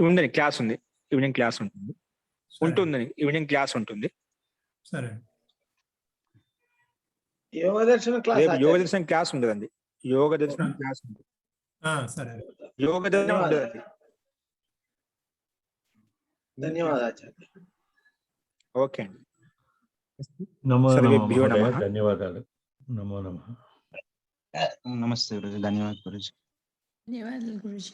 ఉందండి, క్లాస్ ఉంది, ఈవినింగ్ క్లాస్ ఉంటుంది. ఉంటుందండి, ఈవినింగ్ క్లాస్ ఉంటుంది. సరే. యోగ దర్శన క్లాస్ రేపు యోగ దర్శనం క్లాస్ ఉండదండి, యోగ దర్శనం క్లాస్ ఉంటుంది. సరే, యోగ దర్శనం ఉండదండి. ధన్యవాదాలు ఆచార్య. ఓకే అండి. నమో నమః సర్వేభ్యో మహోదయ, నమః. ధన్యవాదాలు. నమో నమః. నమస్తే గురుజీ, ధన్యవాదాలు గురుజీ. ధన్యవాదాలు గురుజీ.